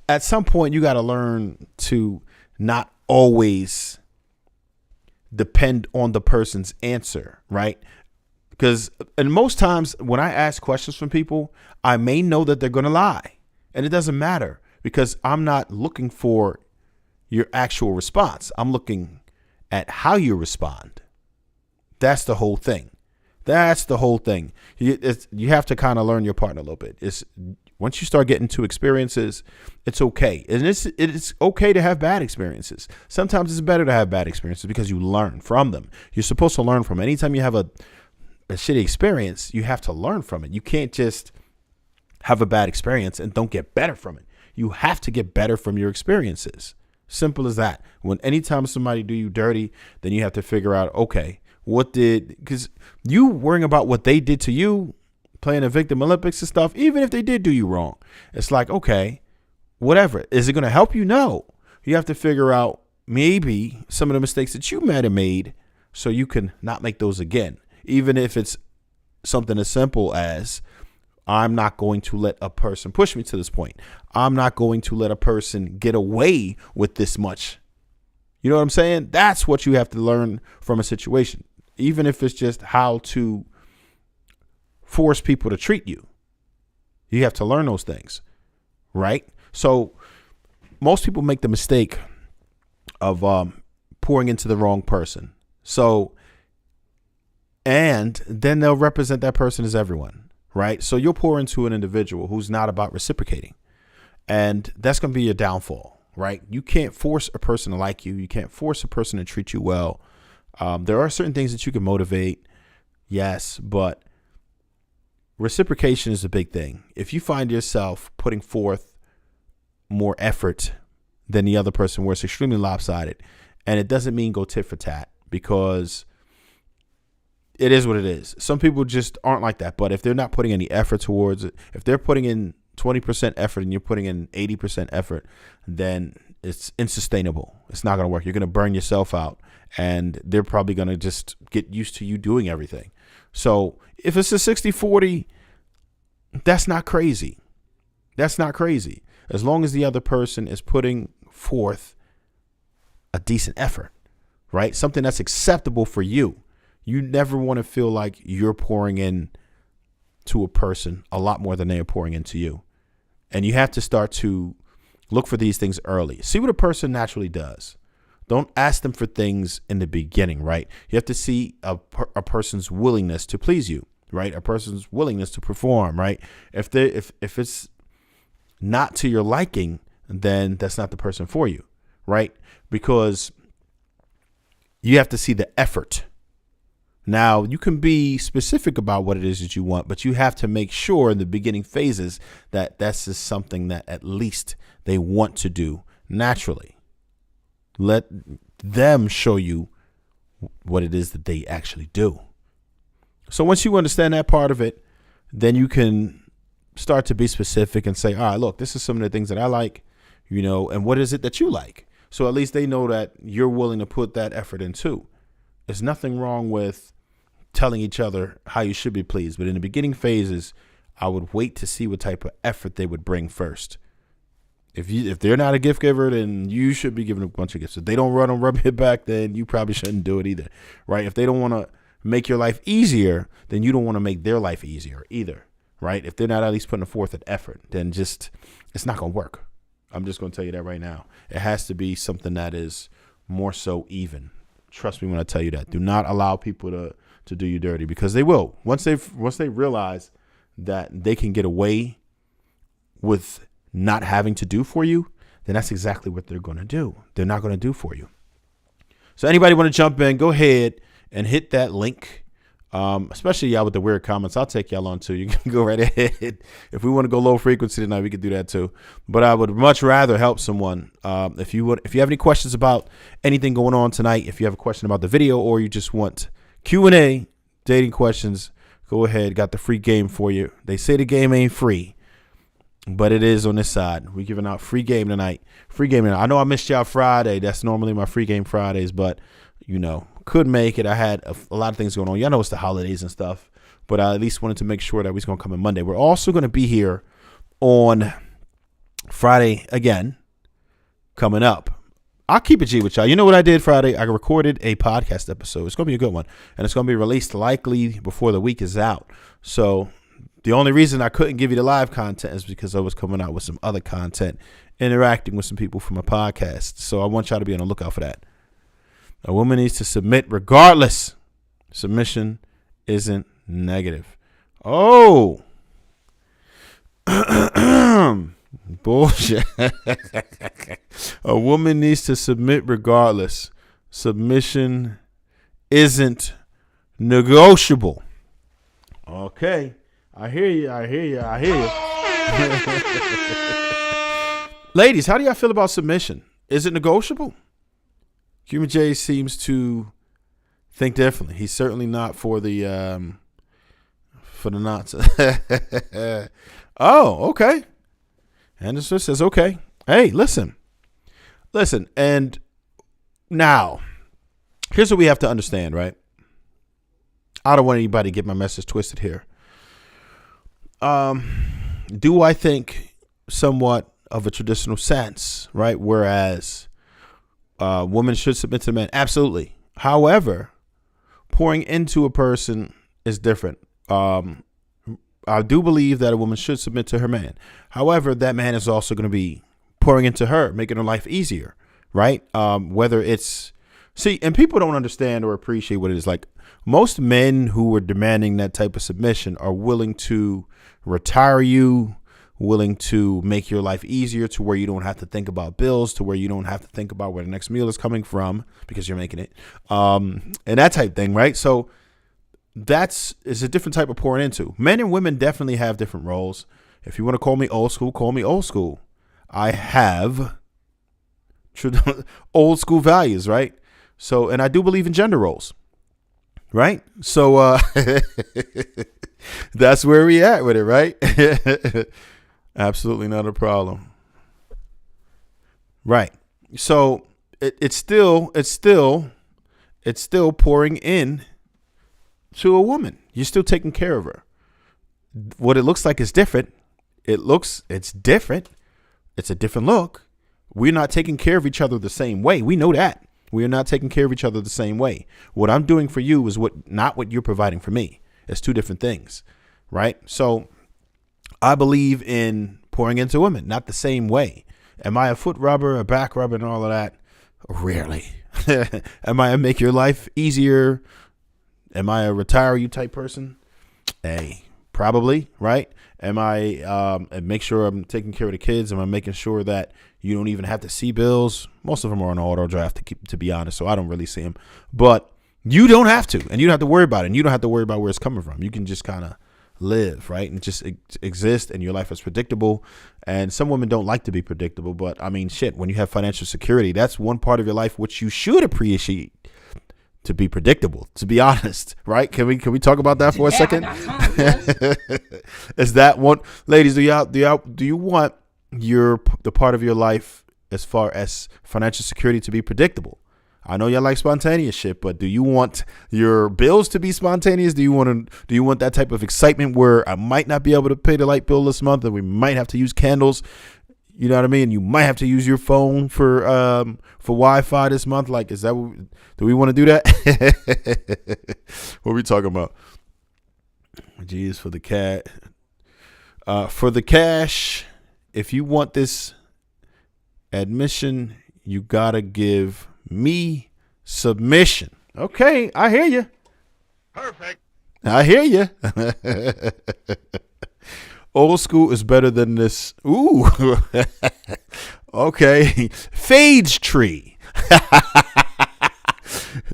at some point you got to learn to not always depend on the person's answer, right? Because and most times when I ask questions from people, I may know that they're going to lie, and it doesn't matter because I'm not looking for your actual response. I'm looking at how you respond. That's the whole thing. You have to kind of learn your partner a little bit. Once you start getting to experiences, it's okay. And it's okay to have bad experiences. Sometimes it's better to have bad experiences because you learn from them. You're supposed to learn from it. Anytime you have a shitty experience, you have to learn from it. You can't just have a bad experience and don't get better from it. You have to get better from your experiences. Simple as that. Anytime somebody do you dirty, then you have to figure out, okay, because you worrying about what they did to you, playing the victim Olympics and stuff, even if they did do you wrong, it's like, okay, whatever. Is it going to help you? No. You have to figure out maybe some of the mistakes that you might have made so you can not make those again. Even if it's something as simple as, I'm not going to let a person push me to this point. I'm not going to let a person get away with this much. You know what I'm saying? That's what you have to learn from a situation, even if it's just how to force people to treat you. You have to learn those things, right? So most people make the mistake of pouring into the wrong person. And then they'll represent that person as everyone, right? So you'll pour into an individual who's not about reciprocating, and that's going to be your downfall, right? You can't force a person to like you. You can't force a person to treat you well. There are certain things that you can motivate, yes, but reciprocation is a big thing. If you find yourself putting forth more effort than the other person where it's extremely lopsided, and it doesn't mean go tit for tat, because it is what it is. Some people just aren't like that. But if they're not putting any effort towards it, if they're putting in 20% effort and you're putting in 80% effort, then it's unsustainable. It's not going to work. You're going to burn yourself out, and they're probably going to just get used to you doing everything. So if it's a 60-40, that's not crazy. That's not crazy. As long as the other person is putting forth a decent effort, right? Something that's acceptable for you. You never want to feel like you're pouring in to a person a lot more than they are pouring into you. And you have to start to look for these things early. See what a person naturally does. Don't ask them for things in the beginning, right? You have to see a person's willingness to please you, right? A person's willingness to perform, right? If it's not to your liking, then that's not the person for you, right? Because you have to see the effort. Now, you can be specific about what it is that you want, but you have to make sure in the beginning phases that that's just something that at least they want to do naturally. Let them show you what it is that they actually do. So once you understand that part of it, then you can start to be specific and say, all right, look, this is some of the things that I like, and what is it that you like? So at least they know that you're willing to put that effort in too. There's nothing wrong with telling each other how you should be pleased. But in the beginning phases, I would wait to see what type of effort they would bring first. If they're not a gift giver, then you should be giving a bunch of gifts. If they don't rub your back, then you probably shouldn't do it either, right? If they don't want to make your life easier, then you don't want to make their life easier either, right? If they're not at least putting forth an effort, then it's not going to work. I'm just going to tell you that right now. It has to be something that is more so even. Trust me when I tell you that. Do not allow people to do you dirty, because they will. Once they realize that they can get away with not having to do for you, then that's exactly what they're going to do. They're not going to do for you. So anybody want to jump in, go ahead and hit that link. Especially y'all with the weird comments, I'll take y'all on too. You can go right ahead. If we want to go low frequency tonight, we could do that too. But I would much rather help someone. If you have any questions about anything going on tonight, if you have a question about the video, or you just want Q&A, dating questions, go ahead. Got the free game for you. They say the game ain't free, but it is on this side. We're giving out free game tonight. I know I missed y'all Friday. That's normally my free game Fridays, but could make it. I had a lot of things going on. Y'all know it's the holidays and stuff, but I at least wanted to make sure that we was going to come in Monday. We're also going to be here on Friday again, coming up. I'll keep it G with y'all. You know what I did Friday? I recorded a podcast episode. It's going to be a good one, and it's going to be released likely before the week is out. So the only reason I couldn't give you the live content is because I was coming out with some other content, interacting with some people from a podcast. So I want y'all to be on the lookout for that. A woman needs to submit regardless. Submission isn't negative. Oh. Bullshit. A woman needs to submit regardless. Submission isn't negotiable. Okay. I hear you. Ladies, how do y'all feel about submission? Is it negotiable? Cuban J seems to think differently. He's certainly not for the knots. Oh, okay. Anderson says, okay. Hey, listen. And now, here's what we have to understand, right? I don't want anybody to get my message twisted here. Do I think somewhat of a traditional sense, right? Whereas women should submit to men. Absolutely. However, pouring into a person is different. I do believe that a woman should submit to her man. However, that man is also going to be pouring into her, making her life easier, right? Whether it's, see, and people don't understand or appreciate what it is. Like, most men who are demanding that type of submission are willing to retire you, willing to make your life easier to where you don't have to think about bills, to where you don't have to think about where the next meal is coming from because you're making it, and that type thing, right? So is a different type of pouring into. Men and women definitely have different roles. If you want to call me old school, call me old school. I have old school values, right? So, and I do believe in gender roles, right? So that's where we at with it, right? Absolutely not a problem. Right. So it's still pouring in to a woman. You're still taking care of her. What it looks like is different. It's different. It's a different look. We're not taking care of each other the same way. We know that. We are not taking care of each other the same way. What I'm doing for you is not what you're providing for me. It's two different things, right? So I believe in pouring into women, not the same way. Am I a foot rubber, a back rubber, and all of that? Rarely. Am I a make your life easier? Am I a retire you type person? Hey, probably, right? Am I make sure I'm taking care of the kids? Am I making sure that you don't even have to see bills? Most of them are on auto draft, to be honest, so I don't really see them. But you don't have to, and you don't have to worry about it, and you don't have to worry about where it's coming from. You can just kind of live, right, and just exist, and your life is predictable. And some women don't like to be predictable, but I mean, shit, when you have financial security, that's one part of your life which you should appreciate. To be predictable, to be honest, right? Can we talk about that for a second? Is that one, ladies? Do you want the part of your life as far as financial security to be predictable? I know y'all like spontaneous shit, but do you want your bills to be spontaneous? Do you want that type of excitement where I might not be able to pay the light bill this month, and we might have to use candles? You know what I mean? You might have to use your phone for Wi-Fi this month. Like, do we want to do that? What are we talking about? Geez, for the cat. For the cash, if you want this admission, you gotta give me submission. Okay, I hear you. Perfect. I hear you. Old school is better than this. Ooh. Okay. Phage tree.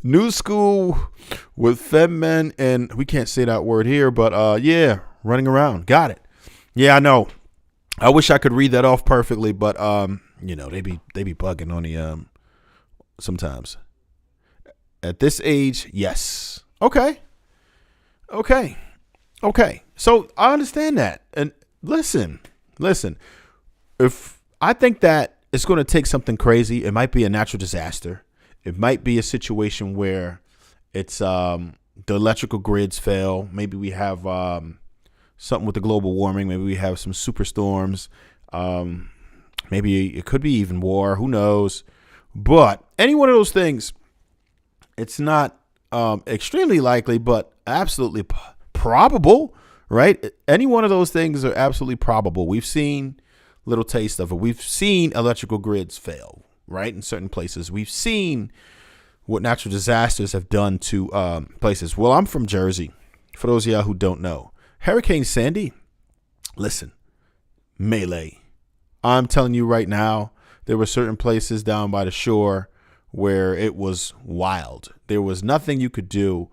New school with femme men, and we can't say that word here, but yeah, running around. Got it. Yeah, I know. I wish I could read that off perfectly, but they be bugging on the sometimes. At this age, yes. Okay. So I understand that. And listen, if I think that it's going to take something crazy, it might be a natural disaster. It might be a situation where it's the electrical grids fail. Maybe we have something with the global warming. Maybe we have some superstorms. Maybe it could be even war. Who knows? But any one of those things, it's not extremely likely, but absolutely probable, right? Any one of those things are absolutely probable. We've seen little taste of it. We've seen electrical grids fail, right? In certain places. We've seen what natural disasters have done to places. Well, I'm from Jersey. For those of y'all who don't know, Hurricane Sandy, listen, melee. I'm telling you right now, there were certain places down by the shore where it was wild. There was nothing you could do.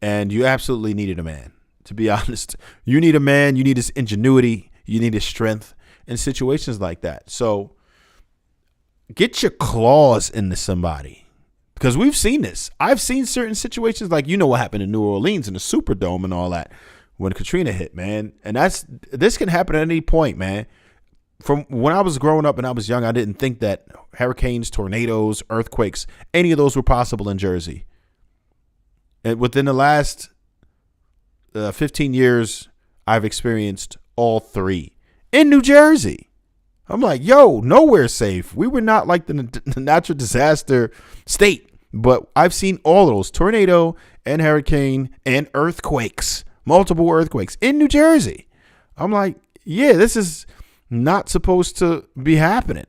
And you absolutely needed a man, to be honest. You need a man. You need his ingenuity. You need his strength in situations like that. So get your claws into somebody, because we've seen this. I've seen certain situations, like, what happened in New Orleans in the Superdome and all that when Katrina hit, man. And this can happen at any point, man. From when I was growing up and I was young, I didn't think that hurricanes, tornadoes, earthquakes, any of those were possible in Jersey. And within the last 15 years, I've experienced all three in New Jersey. I'm like, yo, nowhere's safe. We were not like the natural disaster state, but I've seen all of those tornado and hurricane and earthquakes, multiple earthquakes in New Jersey. I'm like, yeah, this is not supposed to be happening.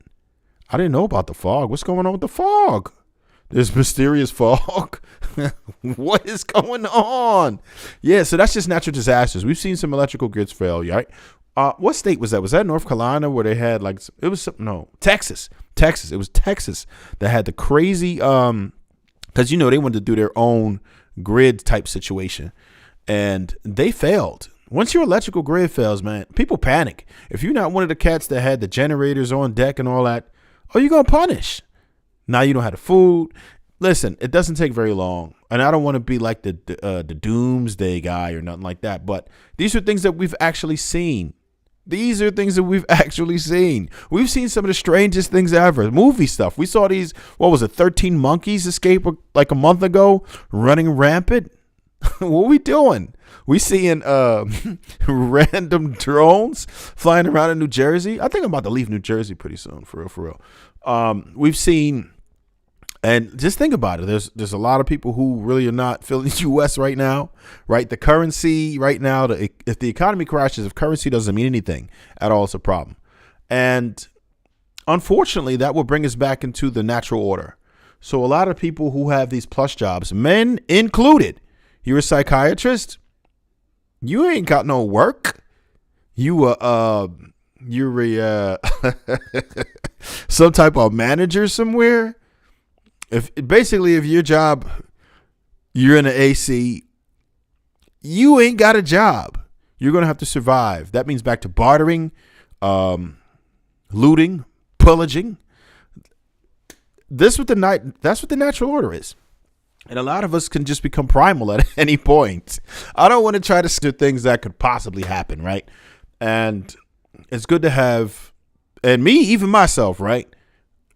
I didn't know about the fog. What's going on with the fog? There's mysterious fog. What is going on? Yeah, so that's just natural disasters. We've seen some electrical grids fail, right? What state was that? Was that North Carolina where they had like, it was no, Texas. It was Texas that had the crazy, because you know they wanted to do their own grid type situation, and they failed. Once your electrical grid fails, man, people panic. If you're not one of the cats that had the generators on deck and all that, oh, you're gonna punish. Now you don't have the food. Listen, it doesn't take very long, and I don't want to be like the doomsday guy or nothing like that. But these are things that we've actually seen. We've seen some of the strangest things ever. Movie stuff. We saw these, 13 monkeys escape like a month ago, running rampant. What are we doing? We seeing random drones flying around in New Jersey. I think I'm about to leave New Jersey pretty soon, for real. We've seen, and just think about it. There's a lot of people who really are not feeling the U.S. right now, right? The currency right now, if the economy crashes, if currency doesn't mean anything at all, it's a problem. And unfortunately, that will bring us back into the natural order. So a lot of people who have these plus jobs, men included, you're a psychiatrist, you ain't got no work. You're a some type of manager somewhere. If your job, you're in the AC, you ain't got a job. You're gonna have to survive. That means back to bartering, looting, pillaging. That's what the natural order is. And a lot of us can just become primal at any point. I don't want to try to do things that could possibly happen, right? And it's good to have, and me, even myself, right?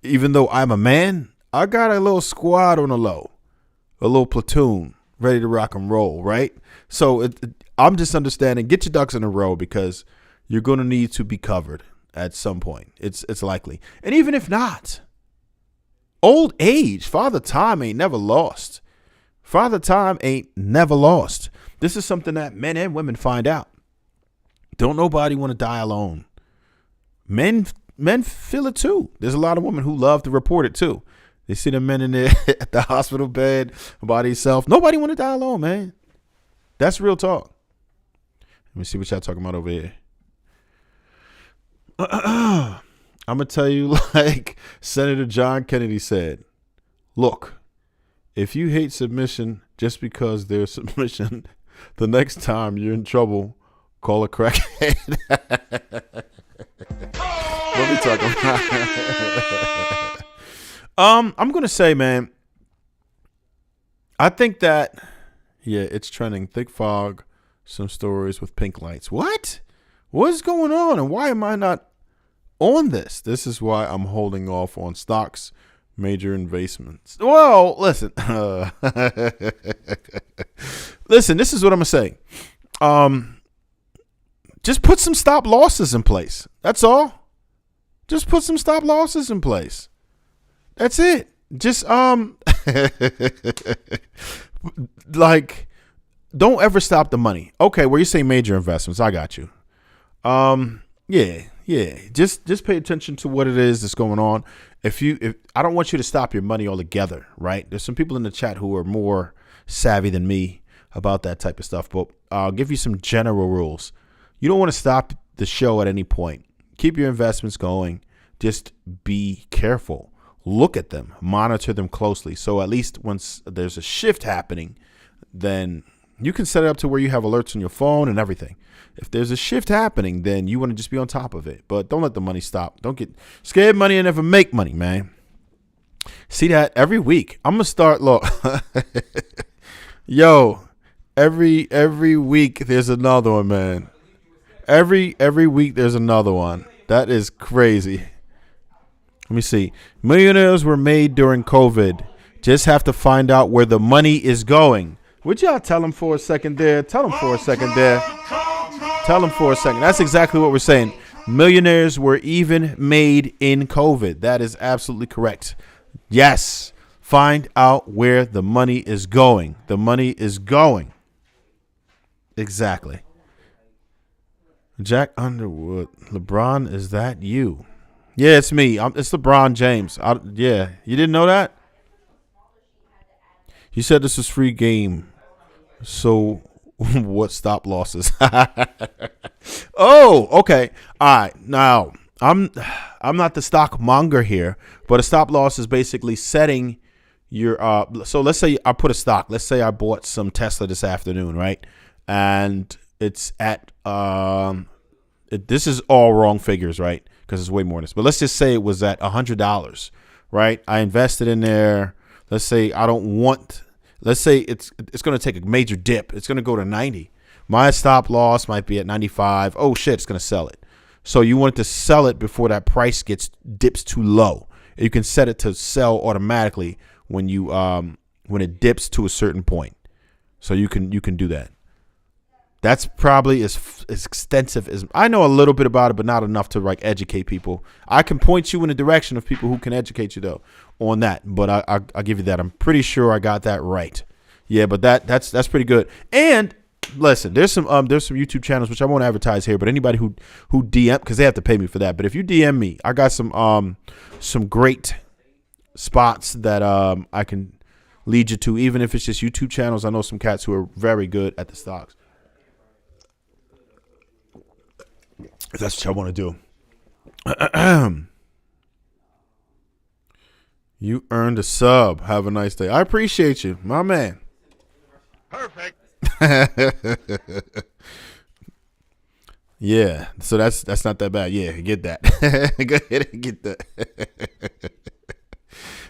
Even though I'm a man, I got a little squad on the low, a little platoon ready to rock and roll, right? So I'm just understanding, get your ducks in a row because you're going to need to be covered at some point. It's likely. And even if not, old age, Father Time ain't never lost. This is something that men and women find out. Don't nobody want to die alone. Men feel it too. There's a lot of women who love to report it too. They see the men in there at the hospital bed by themselves. Nobody want to die alone, man. That's real talk. Let me see what y'all talking about over here. I'm going to tell you like Senator John Kennedy said, look, if you hate submission just because there's submission, the next time you're in trouble, call a crackhead. What are we talking about? I'm going to say, man, I think that, yeah, it's trending. Thick fog, some stories with pink lights. What is going on? And why am I not on this? This is why I'm holding off on stocks, major investments. Well, listen, listen, this is what I'm going to say. Just put some stop losses in place. That's all. Just put some stop losses in place. That's it. Just, like, don't ever stop the money. Okay, well, you say major investments. I got you. Yeah. Just pay attention to what it is that's going on. If I don't want you to stop your money altogether, right? There's some people in the chat who are more savvy than me about that type of stuff, but I'll give you some general rules. You don't want to stop the show at any point. Keep your investments going. Just be careful. Look at them, monitor them closely. So at least once there's a shift happening, then you can set it up to where you have alerts on your phone and everything. If there's a shift happening, then you want to just be on top of it. But don't let the money stop. Don't get scared money and never make money, man. See that every week. I'm going to start, look. Yo, every week there's another one, man. Every week there's another one. That is crazy. Let me see. Millionaires were made during COVID. Just have to find out where the money is going. Would y'all tell him for a second there? Tell him for a second there. Tell him for a second. That's exactly what we're saying. Millionaires were even made in COVID. That is absolutely correct. Yes. Find out where the money is going. The money is going. Exactly. Jack Underwood. LeBron, is that you? Yeah, it's me. It's LeBron James. Yeah. You didn't know that? You said this was free game. So what stop losses? Oh, okay. All right. Now, I'm not the stock monger here, but a stop loss is basically setting your so let's say I put a stock. Let's say I bought some Tesla this afternoon, right? And it's at this is all wrong figures, right? Because it's way more than this. But let's just say it was at $100, right? I invested in there. Let's say let's say it's going to take a major dip. It's going to go to 90. My stop loss might be at 95. Oh shit, it's going to sell it. So you want to sell it before that price dips too low. You can set it to sell automatically when it dips to a certain point. So you can do that. That's probably as extensive as I know a little bit about it, but not enough to like educate people. I can point you in the direction of people who can educate you though on that. But I'll give you that. I'm pretty sure I got that right. Yeah, but that's pretty good. And listen, there's some YouTube channels which I won't advertise here, but anybody who DM, because they have to pay me for that. But if you DM me, I got some great spots that I can lead you to, even if it's just YouTube channels. I know some cats who are very good at the stocks. If that's what y'all want to do. You earned a sub. Have a nice day. I appreciate you, my man. Perfect. Yeah, so that's not that bad. Yeah, get that. Go ahead and get that.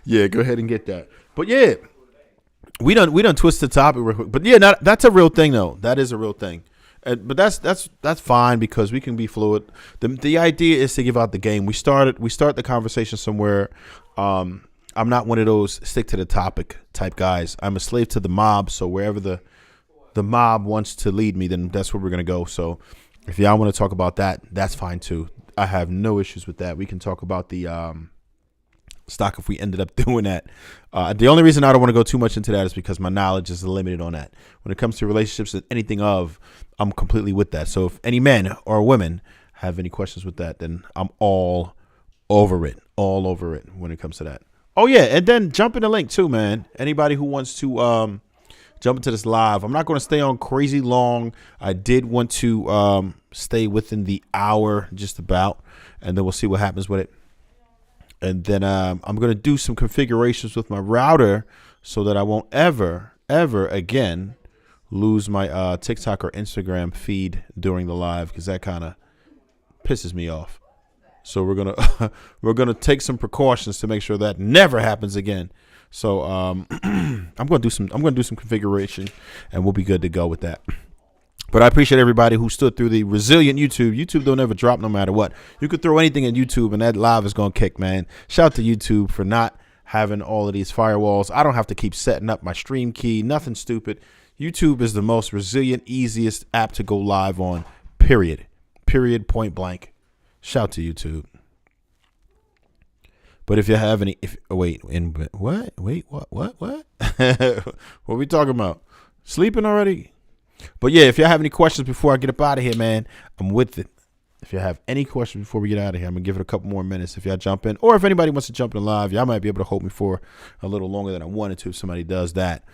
Yeah, go ahead and get that. But yeah, we done twist the topic real quick. But yeah, that's a real thing though. That is a real thing. But that's fine because we can be fluid. The idea is to give out the game. We start the conversation somewhere. I'm not one of those stick to the topic type guys. I'm a slave to the mob. So wherever the mob wants to lead me, then that's where we're gonna go. So if y'all want to talk about that, that's fine too. I have no issues with that. We can talk about the stock if we ended up doing that. The only reason I don't want to go too much into that is because my knowledge is limited on that. When it comes to relationships and anything I'm completely with that. So if any men or women have any questions with that, then I'm all over it when it comes to that. Oh yeah, and then jump in the link too, man. Anybody who wants to jump into this live, I'm not going to stay on crazy long. I did want to stay within the hour just about, and then we'll see what happens with it. And then I'm going to do some configurations with my router so that I won't ever again lose my TikTok or Instagram feed during the live, because that kind of pisses me off. So we're gonna take some precautions to make sure that never happens again. So I'm gonna do some configuration, and we'll be good to go with that. But I appreciate everybody who stood through the resilient YouTube. YouTube don't ever drop no matter what. You could throw anything in YouTube and that live is going to kick, man. Shout out to YouTube for not having all of these firewalls. I don't have to keep setting up my stream key. Nothing stupid. YouTube is the most resilient, easiest app to go live on, period. Period, point blank. Shout out to YouTube. But if you have any, what? What are we talking about? Sleeping already? But yeah, if y'all have any questions before I get up out of here, man, I'm with it. If you have any questions before we get out of here, I'm going to give it a couple more minutes if y'all jump in. Or if anybody wants to jump in live, y'all might be able to hold me for a little longer than I wanted to if somebody does that.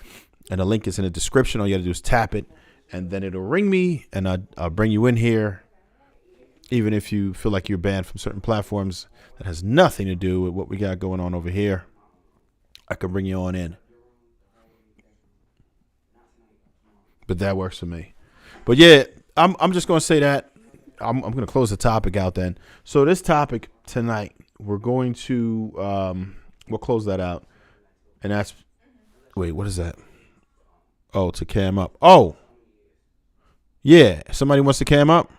And the link is in the description. All you got to do is tap it, and then it'll ring me, and I'll bring you in here. Even if you feel like you're banned from certain platforms, that has nothing to do with what we got going on over here. I can bring you on in. But that works for me. But yeah, I'm just going to say that. I'm going to close the topic out then. So this topic tonight, we're going to, we'll close that out. And that's, wait, what is that? Oh, to cam up. Oh, yeah. Somebody wants to cam up?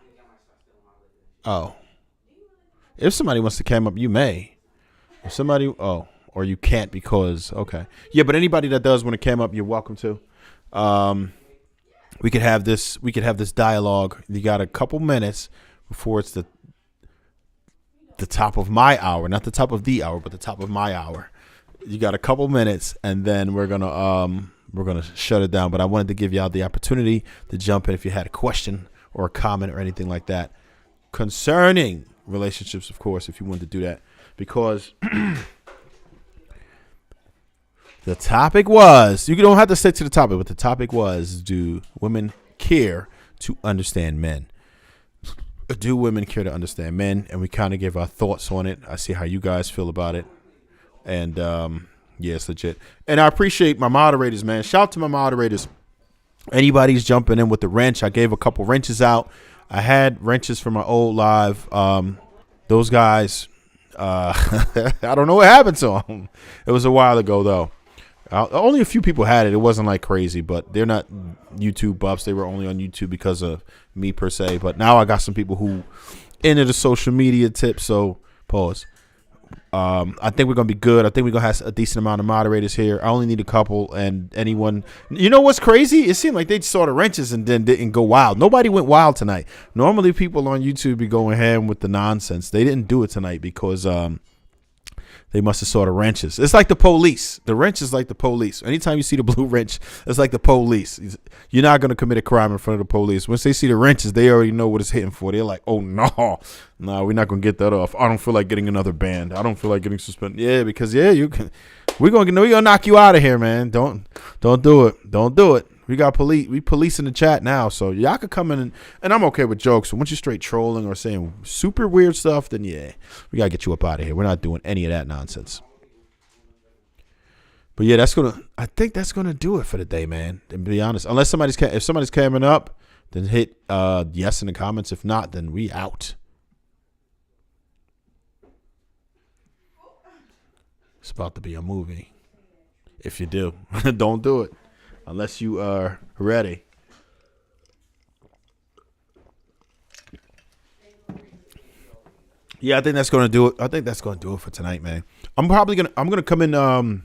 Oh. If somebody wants to cam up, you may. If somebody, or you can't because, okay. Yeah, but anybody that does want to cam up, you're welcome to. we could have this dialogue. You got a couple minutes before it's the top of my hour, not the top of the hour, but the top of my hour. You got a couple minutes, and then we're gonna shut it down. But I wanted to give y'all the opportunity to jump in if you had a question or a comment or anything like that concerning relationships, of course, if you wanted to do that, because the topic was, you don't have to stick to the topic, but the topic was, do women care to understand men? Do women care to understand men? And we kind of gave our thoughts on it. I see how you guys feel about it. And yeah, it's legit. And I appreciate my moderators, man. Shout out to my moderators. Anybody's jumping in with the wrench. I gave a couple wrenches out. I had wrenches from my old live. Those guys, I don't know what happened to them. It was a while ago, though. Only a few people had it. It wasn't like crazy, but they're not YouTube buffs. They were only on YouTube because of me per se. But now I got some people who into the social media tips. So pause. I think we're gonna be good. I think we're gonna have a decent amount of moderators here. I only need a couple, and anyone. You know what's crazy? It seemed like they saw the wrenches and then didn't go wild. Nobody went wild tonight. Normally, people on YouTube be going ham with the nonsense. They didn't do it tonight because they must have saw the wrenches. It's like the police. The wrench is like the police. Anytime you see the blue wrench, it's like the police. You're not going to commit a crime in front of the police. Once they see the wrenches, they already know what it's hitting for. They're like, oh, no, we're not going to get that off. I don't feel like getting another band. I don't feel like getting suspended. Yeah, because, yeah, you can. We're going to knock you out of here, man. Don't do it. Don't do it. We got police in the chat now, so y'all could come in and I'm okay with jokes. So once you're straight trolling or saying super weird stuff, then yeah, we gotta get you up out of here. We're not doing any of that nonsense. But yeah, I think that's gonna do it for the day, man. To be honest, unless if somebody's camming up, then hit yes in the comments. If not, then we out. It's about to be a movie. If you do, don't do it. Unless you are ready. Yeah, I think that's gonna do it. I think that's gonna do it for tonight, man. I'm gonna come in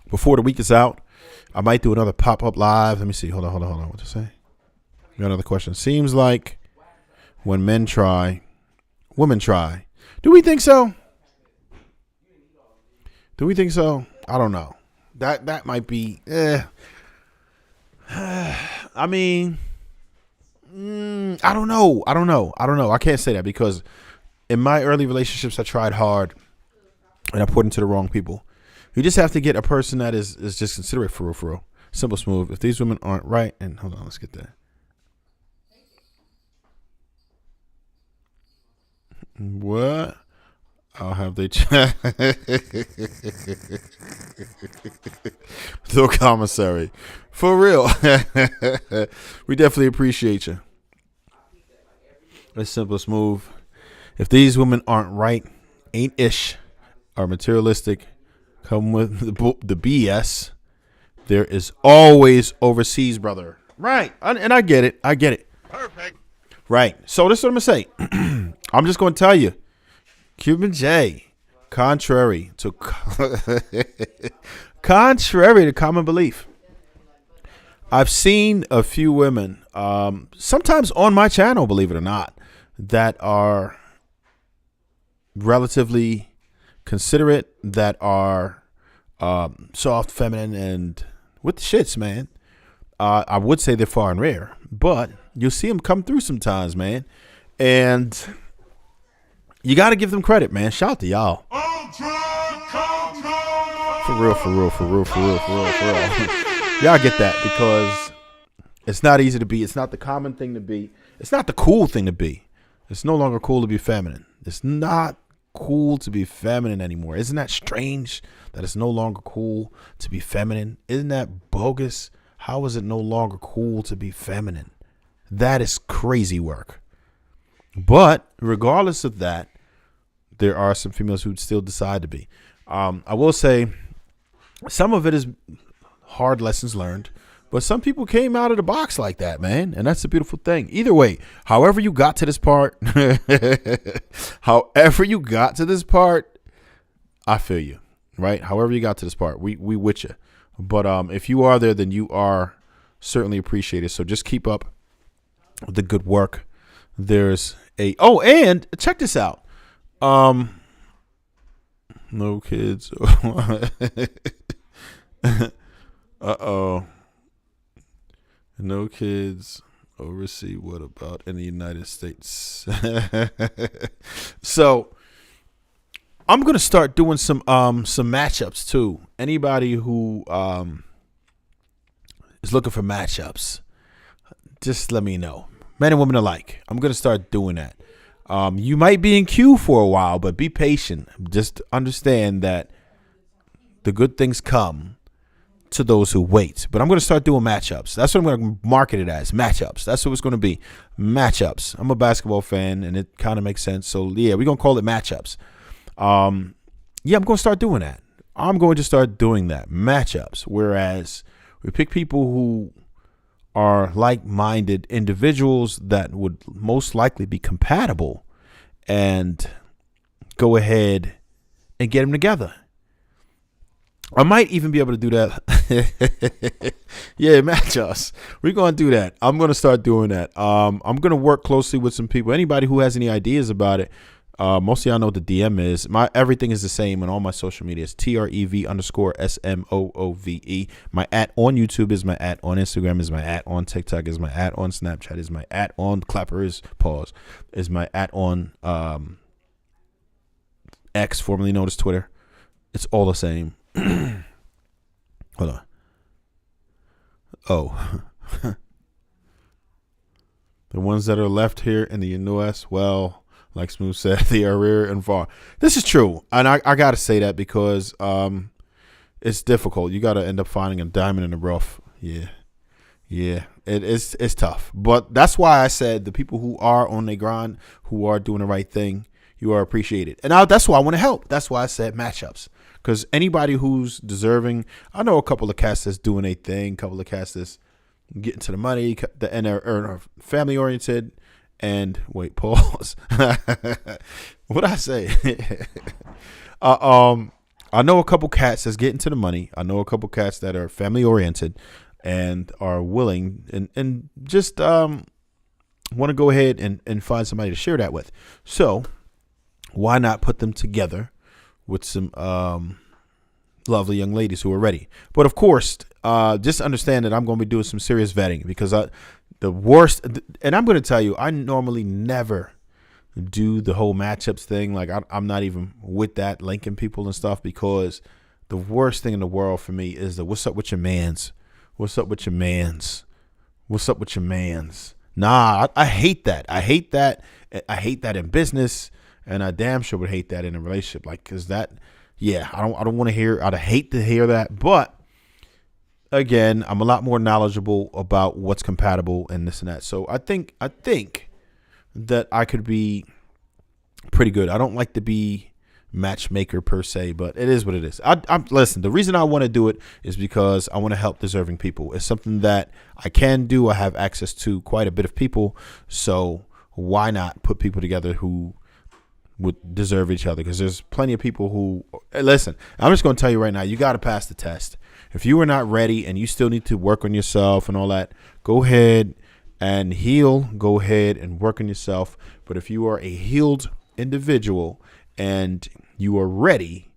before the week is out. I might do another pop-up live. Let me see. Hold on. What to say? Got another question. Seems like when men try, women try. Do we think so? I don't know. That might be. I mean, I don't know. I can't say that because in my early relationships, I tried hard and I put into the wrong people. You just have to get a person that is just considerate for real. Simple, smooth. If these women aren't right, and hold on, let's get that. What? I'll have they chat. No commissary. For real. We definitely appreciate you. It's simple, smooth. If these women aren't right, ain't ish, are materialistic, come with the BS, there is always overseas, brother. Right. And I get it. Perfect. Right. So this is what I'm going to say. I'm just going to tell you. Cuban J, contrary to common belief, I've seen a few women, sometimes on my channel, believe it or not, that are relatively considerate, that are soft, feminine, and with the shits, man. I would say they're far and rare, but you'll see them come through sometimes, man. And you got to give them credit, man. Shout out to y'all. For real. Y'all get that because it's not easy to be. It's not the common thing to be. It's not the cool thing to be. It's no longer cool to be feminine. It's not cool to be feminine anymore. Isn't that strange that it's no longer cool to be feminine? Isn't that bogus? How is it no longer cool to be feminine? That is crazy work. But regardless of that, there are some females who still decide to be. I will say some of it is hard lessons learned, but some people came out of the box like that, man. And that's a beautiful thing. Either way, however you got to this part, I feel you, right? However you got to this part, we with you. But if you are there, then you are certainly appreciate it. So just keep up the good work. There's and check this out. No kids. No kids overseas. What about in the United States? So I'm gonna start doing some matchups too. Anybody who is looking for matchups, just let me know. Men and women alike. I'm gonna start doing that. You might be in queue for a while, but be patient. Just understand that the good things come to those who wait. But I'm going to start doing matchups. That's what I'm going to market it as, matchups. That's what it's going to be, matchups. I'm a basketball fan, and it kind of makes sense. So, yeah, we're going to call it matchups. I'm going to start doing that. I'm going to start doing that, matchups. Whereas we pick people who are like-minded individuals that would most likely be compatible and go ahead and get them together. I might even be able to do that. Yeah, match us. We're going to do that. I'm going to start doing that. I'm going to work closely with some people. Anybody who has any ideas about it, most of y'all know what the DM is. Everything is the same on all my social media. It's TREV_SMOOVE. My @ on YouTube is my @ on Instagram is my @ on TikTok is my @ on Snapchat is my @ on Clapper is my @ on X, formerly known as Twitter. It's all the same. Hold on. Oh. The ones that are left here in the US, well, like Smooth said, they are rare and far. This is true. And I got to say that because it's difficult. You got to end up finding a diamond in the rough. Yeah. It's tough. But that's why I said the people who are on their grind, who are doing the right thing, you are appreciated. And that's why I want to help. That's why I said matchups. Because anybody who's deserving, I know a couple of cats that's doing a thing, a couple of cats that's getting to the money, and are family oriented. And wait, pause. What I say? I know a couple cats that's getting to the money. I know a couple cats that are family oriented and are willing and just want to go ahead and find somebody to share that with. So why not put them together with some lovely young ladies who are ready? But of course, just understand that I'm going to be doing some serious vetting because the worst, and I'm going to tell you, I normally never do the whole matchups thing. Like I'm not even with that linking people and stuff because the worst thing in the world for me is the what's up with your mans? What's up with your mans? What's up with your mans? Nah, I hate that. I hate that. I hate that in business. And I damn sure would hate that in a relationship. Like, cause that, yeah, I don't want to hear, I'd hate to hear that. But again, I'm a lot more knowledgeable about what's compatible and this and that. So I think that I could be pretty good. I don't like to be matchmaker per se, but it is what it is. I'm listen, the reason I want to do it is because I want to help deserving people. It's something that I can do. I have access to quite a bit of people. So why not put people together who would deserve each other? Because there's plenty of people who listen. I'm just going to tell you right now, you got to pass the test. If you are not ready and you still need to work on yourself and all that, go ahead and heal. Go ahead and work on yourself. But if you are a healed individual and you are ready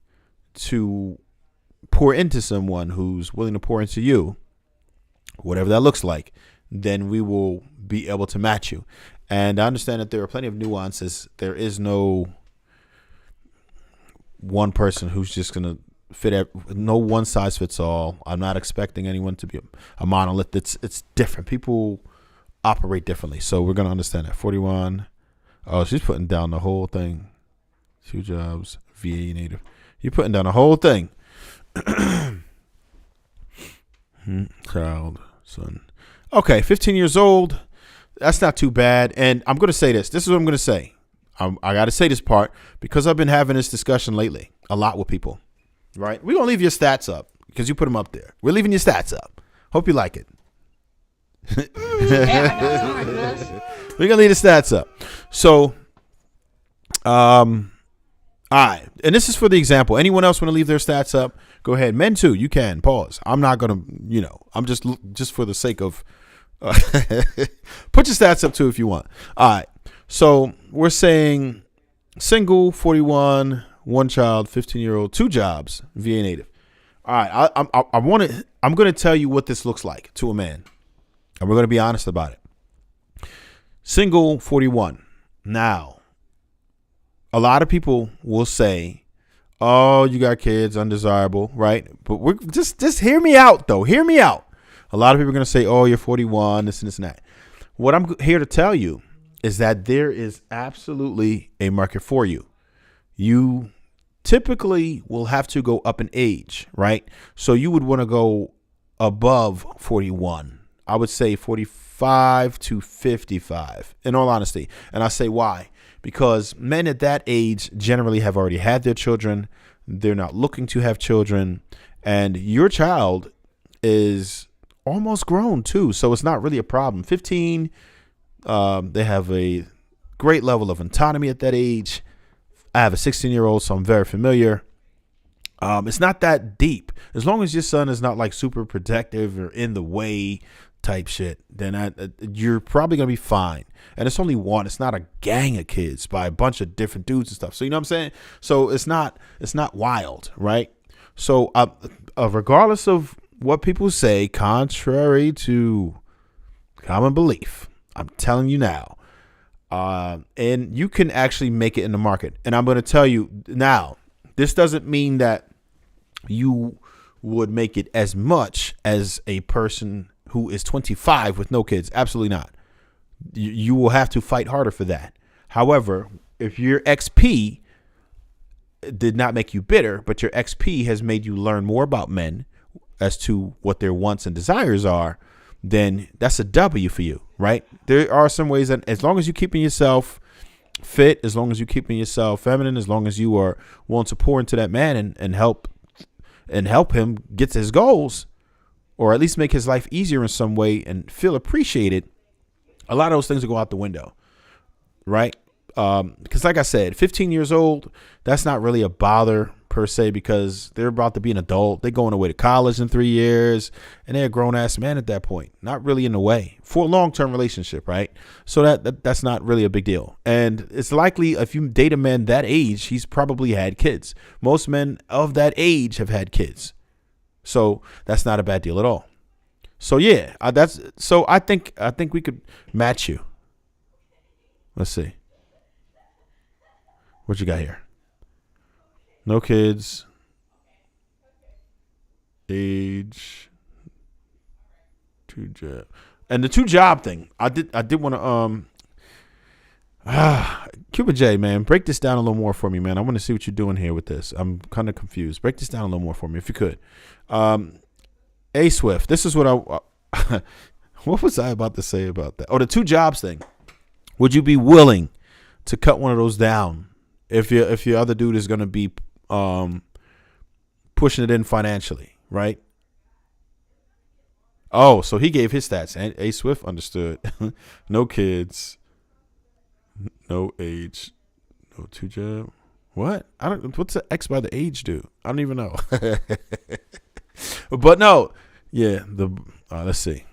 to pour into someone who's willing to pour into you, whatever that looks like, then we will be able to match you. And I understand that there are plenty of nuances. There is no one person who's just going to fit. No one size fits all. I'm not expecting anyone to be a monolith. It's different. People operate differently. So we're going to understand that. 41. Oh, she's putting down the whole thing. 2 jobs, VA native. You're putting down the whole thing. Child, son. Okay, 15 years old. That's not too bad. And I'm going to say this. This is what I'm going to say. I got to say this part because I've been having this discussion lately a lot with people. Right? We're going to leave your stats up because you put them up there. We're leaving your stats up. Hope you like it. We're going to leave the stats up. So, All right. And this is for the example. Anyone else want to leave their stats up? Go ahead. Men too. You can. Pause. I'm not going to, I'm just for the sake of, put your stats up too if you want. All right. So we're saying single, 41, one child, 15-year-old, 2 jobs, VA native. All right. I'm going to tell you what this looks like to a man. And we're going to be honest about it. Single, 41. Now, a lot of people will say, "Oh, you got kids, undesirable," right? But we're just hear me out, though. Hear me out. A lot of people are going to say, "Oh, you're 41, this and this and that." What I'm here to tell you is that there is absolutely a market for you. You typically will have to go up in age, right? So you would want to go above 41. I would say 45 to 55, in all honesty. And I say why? Because men at that age generally have already had their children. They're not looking to have children. And your child is almost grown too. So it's not really a problem. 15, they have a great level of autonomy at that age. I have a 16-year-old, so I'm very familiar. It's not that deep. As long as your son is not like super protective or in the way type shit, then you're probably going to be fine. And it's only one. It's not a gang of kids by a bunch of different dudes and stuff. So you know what I'm saying? So it's not wild, right? So regardless of what people say, contrary to common belief, I'm telling you now, and you can actually make it in the market. And I'm going to tell you now, this doesn't mean that you would make it as much as a person who is 25 with no kids. Absolutely not. You will have to fight harder for that. However, if your XP did not make you bitter, but your XP has made you learn more about men as to what their wants and desires are, then that's a W for you, right? There are some ways that as long as you're keeping yourself fit, as long as you're keeping yourself feminine, as long as you are willing to pour into that man and help him get to his goals, or at least make his life easier in some way and feel appreciated, a lot of those things will go out the window, right? Because like I said, 15 years old, that's not really a bother per se, because they're about to be an adult. They're going away to college in 3 years, and they're a grown-ass man at that point. Not really in the way for a long-term relationship, right? So that's not really a big deal. And it's likely if you date a man that age, he's probably had kids. Most men of that age have had kids. So that's not a bad deal at all. So yeah, I think we could match you. Let's see. What you got here? No kids. Age. 2 job. And the 2 job thing. I did want to Cuba J, man, break this down a little more for me, man. I want to see what you're doing here with this. I'm kind of confused. Break this down a little more for me if you could. A Swift, this is what what was I about to say about that? Oh, the 2 jobs thing. Would you be willing to cut one of those down if your other dude is going to be pushing it in financially, right? Oh, so he gave his stats. And A Swift understood. No kids, no age, no 2 job. What? What's the X by the age do? I don't even know. But no, yeah. Let's see.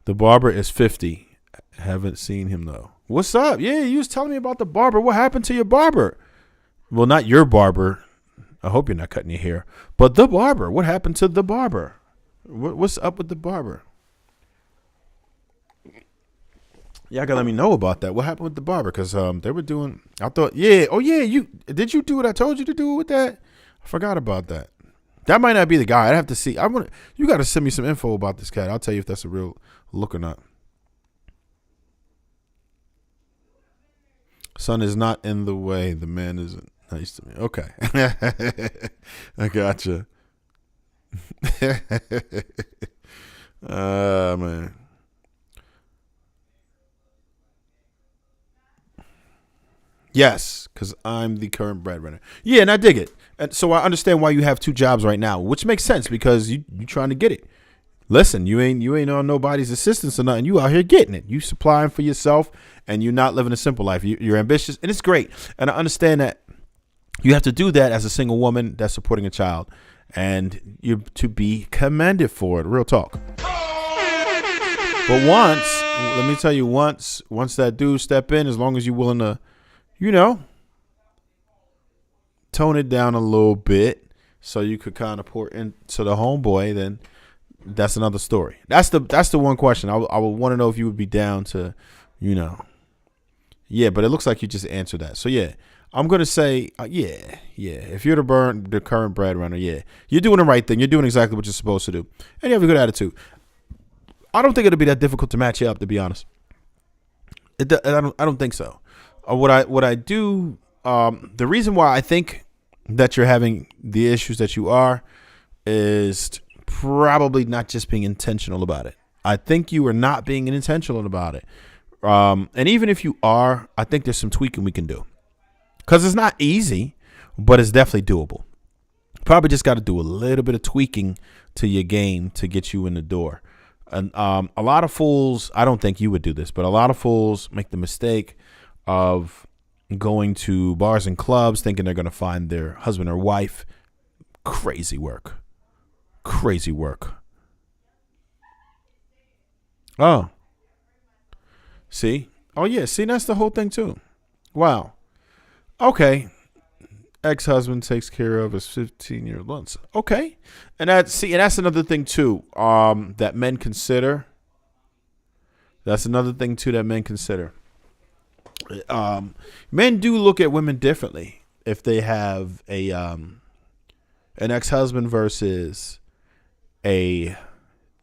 The barber is 50. Haven't seen him though. What's up? Yeah, you was telling me about the barber. What happened to your barber? Well, not your barber. I hope you're not cutting your hair. But the barber. What happened to the barber? What's up with the barber? Y'all gotta let me know about that. What happened with the barber? Because they were doing. I thought, yeah. Oh yeah. Did you do what I told you to do with that? I forgot about that. That might not be the guy. I'd have to see. You got to send me some info about this cat. I'll tell you if that's a real look or not. Son is not in the way. The man isn't nice to me. Okay. I gotcha. Man. Yes, because I'm the current breadwinner. Yeah, and I dig it. And so I understand why you have 2 jobs right now, which makes sense because you're trying to get it. listen, you ain't on nobody's assistance or nothing. You out here getting it. You supplying for yourself, and you're not living a simple life. You're ambitious, and it's great. And I understand that you have to do that as a single woman that's supporting a child, and you're to be commended for it. Real talk. But let me tell you, once that dude step in, as long as you're willing to, tone it down a little bit, so you could kind of pour into the homeboy, then that's another story. That's the one question I would want to know if you would be down to, yeah. But it looks like you just answered that. So yeah, I'm gonna say yeah. If you're the current breadwinner, yeah, you're doing the right thing. You're doing exactly what you're supposed to do, and you have a good attitude. I don't think it'll be that difficult to match you up, to be honest. I don't think so. What I do, the reason why I think that you're having the issues that you are is probably not just being intentional about it. I think you are not being intentional about it. And even if you are, I think there's some tweaking we can do, because it's not easy, but it's definitely doable. Probably just got to do a little bit of tweaking to your game to get you in the door. And a lot of fools, I don't think you would do this, but a lot of fools make the mistake of going to bars and clubs thinking they're going to find their husband or wife. Crazy work. Oh. See? Oh, yeah. See, that's the whole thing, too. Wow. Okay. Ex-husband takes care of his 15-year-old lunch. Okay. And that's another thing too, that men consider. That's another thing too that men consider. Men do look at women differently if they have an ex-husband versus a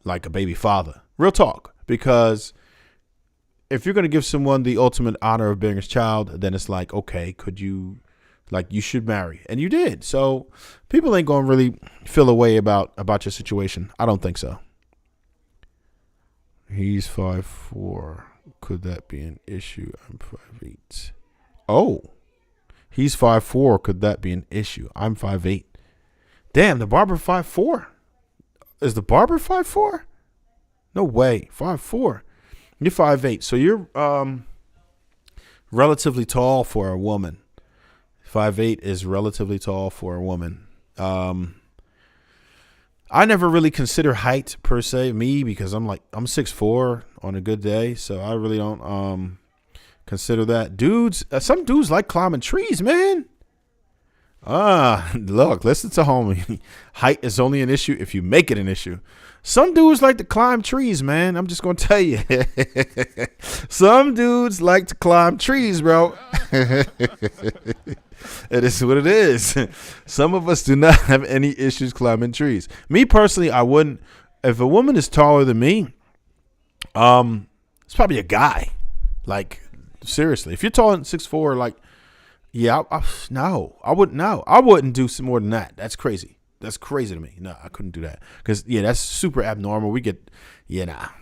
baby father. Real talk. Because if you're going to give someone the ultimate honor of being his child, then it's like, okay, you should marry. And you did. So people ain't going to really feel a way about your situation. I don't think so. He's 5'4". Could that be an issue? I'm 5'8". Oh, he's 5'4". Could that be an issue? I'm 5'8". Damn, the barber 5'4". Is the barber 5'4"? No way. 5'4". You're 5'8". So you're relatively tall for a woman. 5'8" is relatively tall for a woman. I never really consider height per se, me, because I'm 6'4" on a good day, so I really don't consider that. Dudes, some dudes like climbing trees, man. Look, listen to homie. Height is only an issue if you make it an issue. Some dudes like to climb trees, man. I'm just gonna tell you. Some dudes like to climb trees, bro. It is what it is. Some of us do not have any issues climbing trees. Me personally, I wouldn't. If a woman is taller than me, it's probably a guy. Like, seriously, if you're taller than 6'4", yeah, no, I wouldn't. No, I wouldn't do some more than that. That's crazy. That's crazy to me. No, I couldn't do that. Because, yeah, that's super abnormal.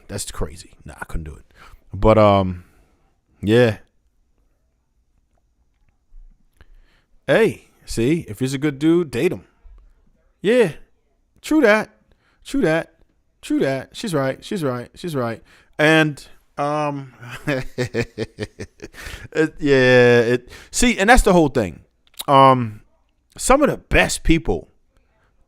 That's crazy. Nah, I couldn't do it. But, yeah. Hey, see, if he's a good dude, date him. Yeah, true that. She's right. And, see, and that's the whole thing. Some of the best people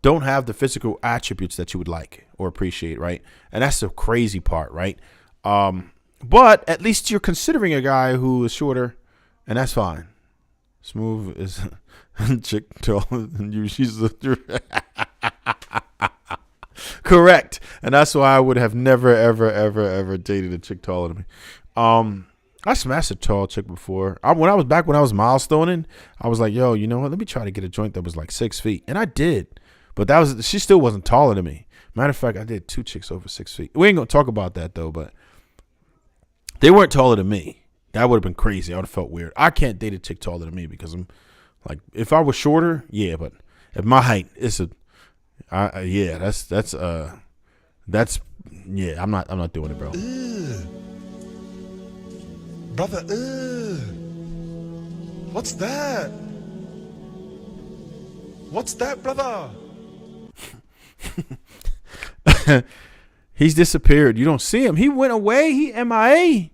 don't have the physical attributes that you would like or appreciate, right? And that's the crazy part, right? But at least you're considering a guy who is shorter, and that's fine. Smooth is a chick taller than you. She's correct, and that's why I would have never, ever dated a chick taller than me. I smashed a tall chick before. When I was milestoning, I was like, yo, you know what? Let me try to get a joint that was like 6 feet, and I did. But she still wasn't taller than me. Matter of fact, I did 2 chicks over 6 feet. We ain't gonna talk about that though, but they weren't taller than me. That would have been crazy. I would have felt weird. I can't date a chick taller than me because I'm like, if I was shorter, yeah, but at my height, I'm not doing it, bro. Brother, what's that? What's that, brother? He's disappeared. You don't see him. He went away. He MIA.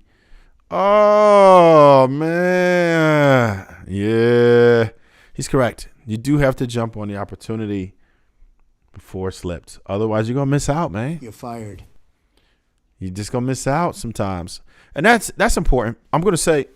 Oh, man. Yeah. He's correct. You do have to jump on the opportunity before it slips. Otherwise, you're going to miss out, man. You're fired. You're just going to miss out sometimes. And that's important. I'm going to say,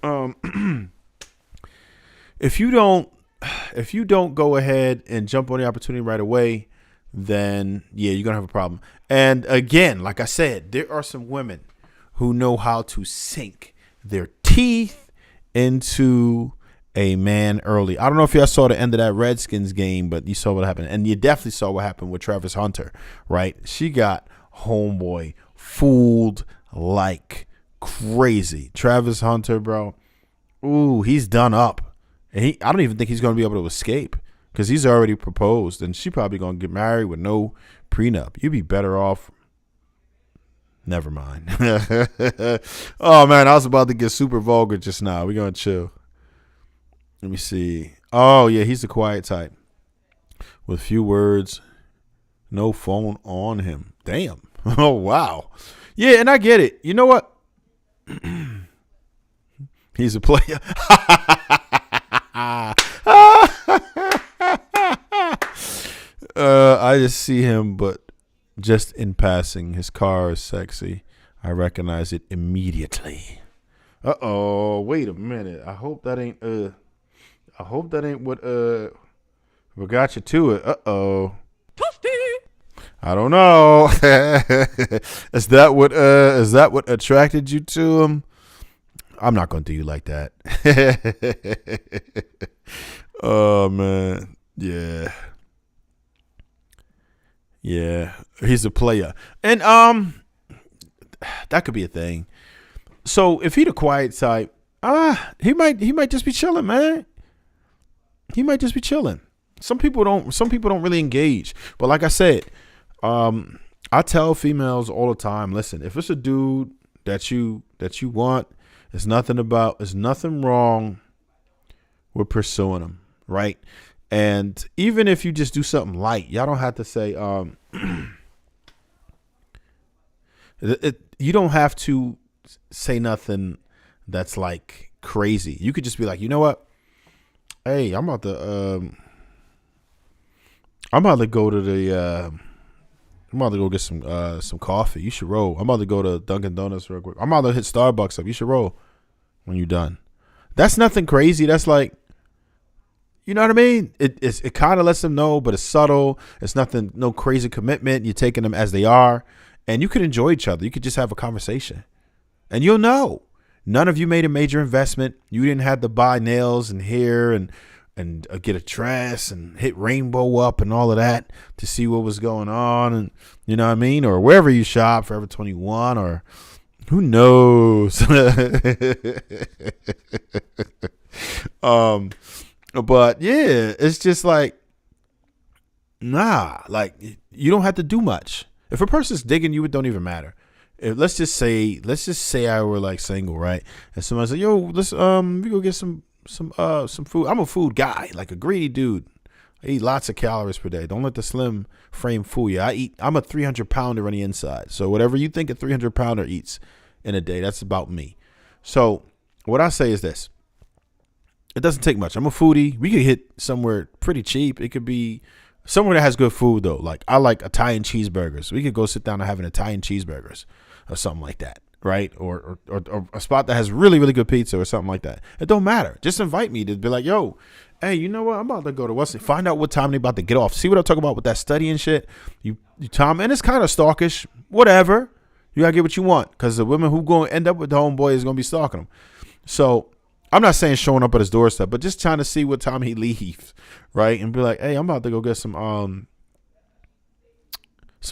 if you don't go ahead and jump on the opportunity right away, then yeah, you're going to have a problem. And again, like I said, there are some women who know how to sink their teeth into a man early. I don't know if y'all saw the end of that Redskins game, but you saw what happened. And you definitely saw what happened with Travis Hunter, right? She got homeboy fooled like crazy. Travis Hunter, bro. Ooh, he's done up. And I don't even think he's going to be able to escape because he's already proposed. And she probably going to get married with no prenup. You'd be better off. Never mind. Oh, man, I was about to get super vulgar just now. We're going to chill. Let me see. Oh, yeah, he's the quiet type. With few words, no phone on him. Damn. Oh, wow. Yeah, and I get it. You know what? He's a player. I just see him, but just in passing. His car is sexy. I recognize it immediately. Uh-oh. Wait a minute. I hope that ain't what got you to it. Uh-oh. I don't know. Is that what attracted you to him? I'm not gonna do you like that. Oh man. Yeah. Yeah. He's a player. And that could be a thing. So if he the quiet type, he might just be chilling, man. He might just be chilling. Some people don't really engage. But like I said, I tell females all the time, listen, if it's a dude that you want, there's nothing wrong with pursuing him, right? And even if you just do something light, y'all don't have to say you don't have to say nothing that's like crazy. You could just be like, you know what? Hey, I'm about to go get some coffee. You should roll. I'm about to go to Dunkin' Donuts real quick. I'm about to hit Starbucks up. You should roll when you're done. That's nothing crazy. That's like, you know what I mean? It kind of lets them know, but it's subtle. It's nothing, no crazy commitment. You're taking them as they are, and you could enjoy each other. You could just have a conversation, and you'll know. None of you made a major investment. You didn't have to buy nails and hair and get a dress and hit Rainbow up and all of that to see what was going on, and you know what I mean, or wherever you shop, Forever 21, or who knows. But yeah, it's just like, nah, like you don't have to do much. If a person's digging you, it don't even matter. Let's just say I were like single, right? And somebody's like, yo, let's we go get some food. I'm a food guy, like a greedy dude. I eat lots of calories per day. Don't let the slim frame fool you. I'm a 300-pounder on the inside. So whatever you think a 300-pounder eats in a day, that's about me. So what I say is this. It doesn't take much. I'm a foodie. We could hit somewhere pretty cheap. It could be somewhere that has good food though. Like I like Italian cheeseburgers. We could go sit down and have an Italian cheeseburgers or something like that. Right? Or a spot that has really, really good pizza or something like that. It don't matter. Just invite me to be like, yo, hey, you know what? I'm about to go to find out what time they about to get off. See what I'm talking about with that study and shit? You Tom, and it's kind of stalkish. Whatever. You gotta get what you want. Because the women who going to end up with the homeboy is gonna be stalking him. So I'm not saying showing up at his doorstep, but just trying to see what time he leaves. Right? And be like, hey, I'm about to go get some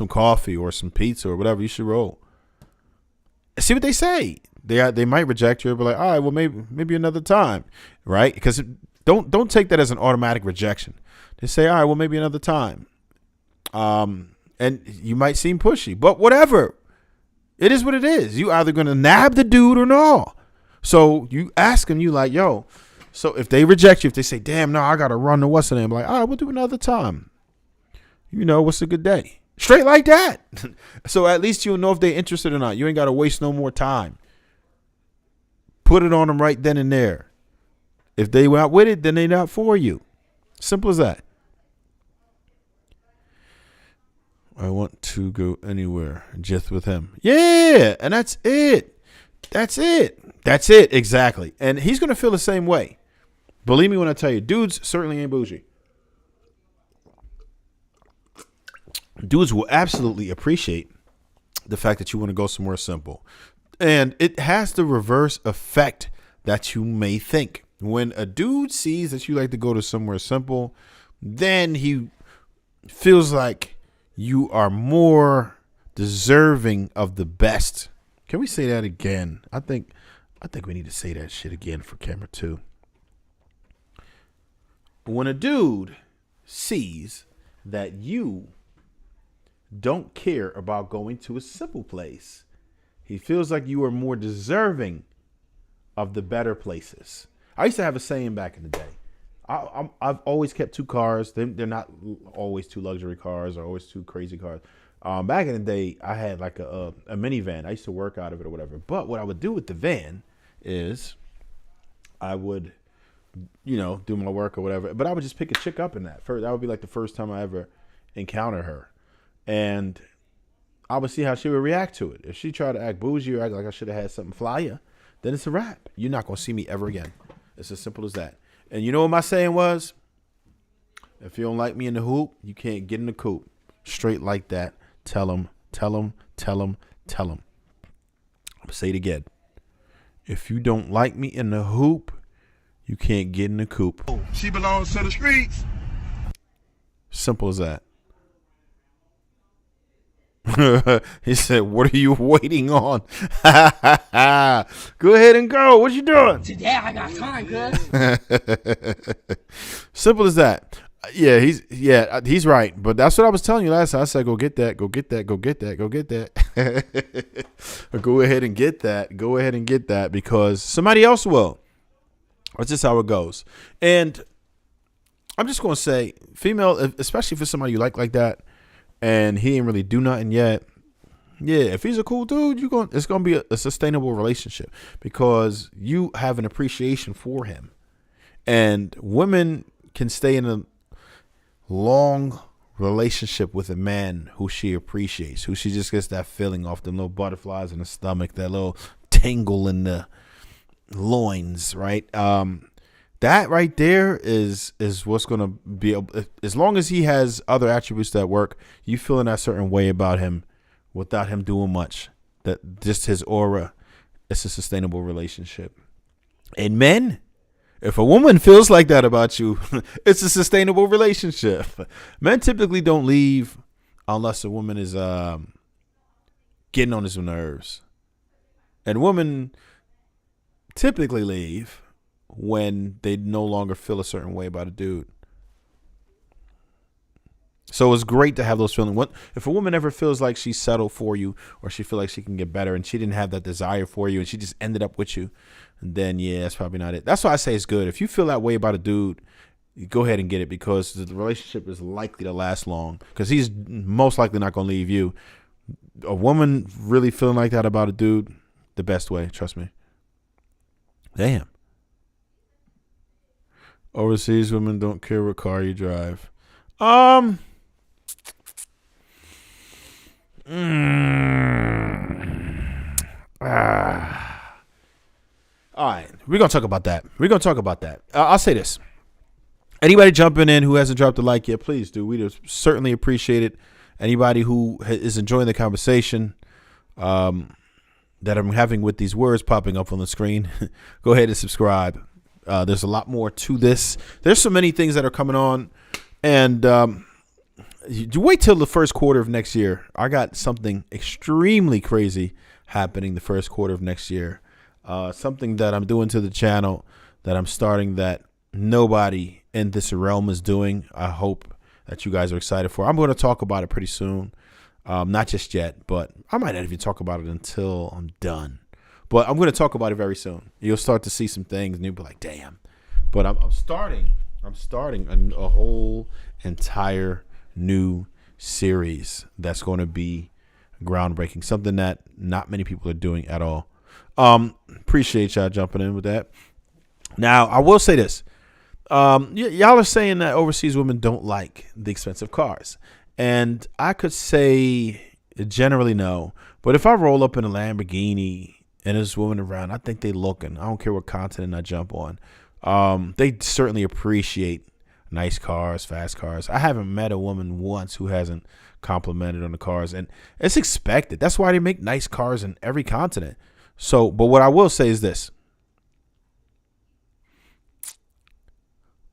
coffee or some pizza or whatever. You should roll. See what they say. They might reject you, but like, all right, well maybe another time, right? Because don't take that as an automatic rejection. They say, all right, well maybe another time, and you might seem pushy, but whatever. It is what it is. You either gonna nab the dude or no. So you ask them, you like, yo. So if they reject you, if they say, damn, no, I gotta run to what's the name, like, all right, we'll do another time. You know, what's a good day? Straight like that. So at least you'll know if they're interested or not. You ain't got to waste no more time. Put it on them right then and there. If they went out with it, then they're not for you. Simple as that. I want to go anywhere just with him. Yeah, and that's it. That's it. That's it, exactly. And he's going to feel the same way. Believe me when I tell you, dudes certainly ain't bougie. Dudes will absolutely appreciate the fact that you want to go somewhere simple. And it has the reverse effect that you may think. When a dude sees that you like to go to somewhere simple, then he feels like you are more deserving of the best. Can we say that again? I think we need to say that shit again for camera 2. When a dude sees that you don't care about going to a simple place, he feels like you are more deserving of the better places. I used to have a saying back in the day. I've always kept 2 cars. They're not always 2 luxury cars or always 2 crazy cars. Back in the day, I had like a minivan. I used to work out of it or whatever. But what I would do with the van is I would, do my work or whatever. But I would just pick a chick up in that. That would be like the first time I ever encounter her. And I would see how she would react to it. If she tried to act bougie or act like I should have had something flyer, then it's a wrap. You're not going to see me ever again. It's as simple as that. And you know what my saying was? If you don't like me in the hoop, you can't get in the coop. Straight like that. Tell him. I'm going to say it again. If you don't like me in the hoop, you can't get in the coop. She belongs to the streets. Simple as that. He said, what are you waiting on? Go ahead and go. What you doing? Today I got time, cuz. Simple as that. Yeah, he's right. But that's what I was telling you last time. I said, go get that. Go get that. Go get that. Go get that. Go ahead and get that. Go ahead and get that because somebody else will. That's just how it goes. And I'm just going to say, female, especially for somebody you like that, and he ain't really do nothing yet. Yeah, if he's a cool dude, it's gonna be a sustainable relationship because you have an appreciation for him. And women can stay in a long relationship with a man who she appreciates, who she just gets that feeling off, the little butterflies in the stomach, that little tingle in the loins, right? That right there is what's going to be, as long as he has other attributes that work, you feeling that certain way about him without him doing much, that just his aura, it's a sustainable relationship. And men, if a woman feels like that about you, it's a sustainable relationship. Men typically don't leave unless a woman is getting on his nerves. And women typically leave when they no longer feel a certain way about a dude. So it's great to have those feelings. If a woman ever feels like she's settled for you or she feels like she can get better and she didn't have that desire for you and she just ended up with you, then yeah, that's probably not it. That's why I say it's good. If you feel that way about a dude, you go ahead and get it because the relationship is likely to last long because he's most likely not going to leave you. A woman really feeling like that about a dude, the best way, trust me. Damn. Overseas women don't care what car you drive. All right, we're gonna talk about that. I'll say this: anybody jumping in who hasn't dropped a like yet, please do. We certainly appreciate it. Anybody who is enjoying the conversation that I'm having with these words popping up on the screen, go ahead and subscribe. There's a lot more to this. There's so many things that are coming on. And you wait till the first quarter of next year. I got something extremely crazy happening the first quarter of next year. Something that I'm doing to the channel that I'm starting that nobody in this realm is doing. I hope that you guys are excited for. I'm going to talk about it pretty soon. Not just yet, but I might not even talk about it until I'm done. But I'm going to talk about it very soon. You'll start to see some things and you'll be like, damn. But I'm starting a whole entire new series that's going to be groundbreaking, something that not many people are doing at all. Appreciate y'all jumping in with that. Now, I will say this. Y'all are saying that overseas women don't like the expensive cars. And I could say generally no. But if I roll up in a Lamborghini and there's a woman around, I think they looking. I don't care what continent I jump on. They certainly appreciate nice cars, fast cars. I haven't met a woman once who hasn't complimented on the cars. And it's expected. That's why they make nice cars in every continent. So, but what I will say is this.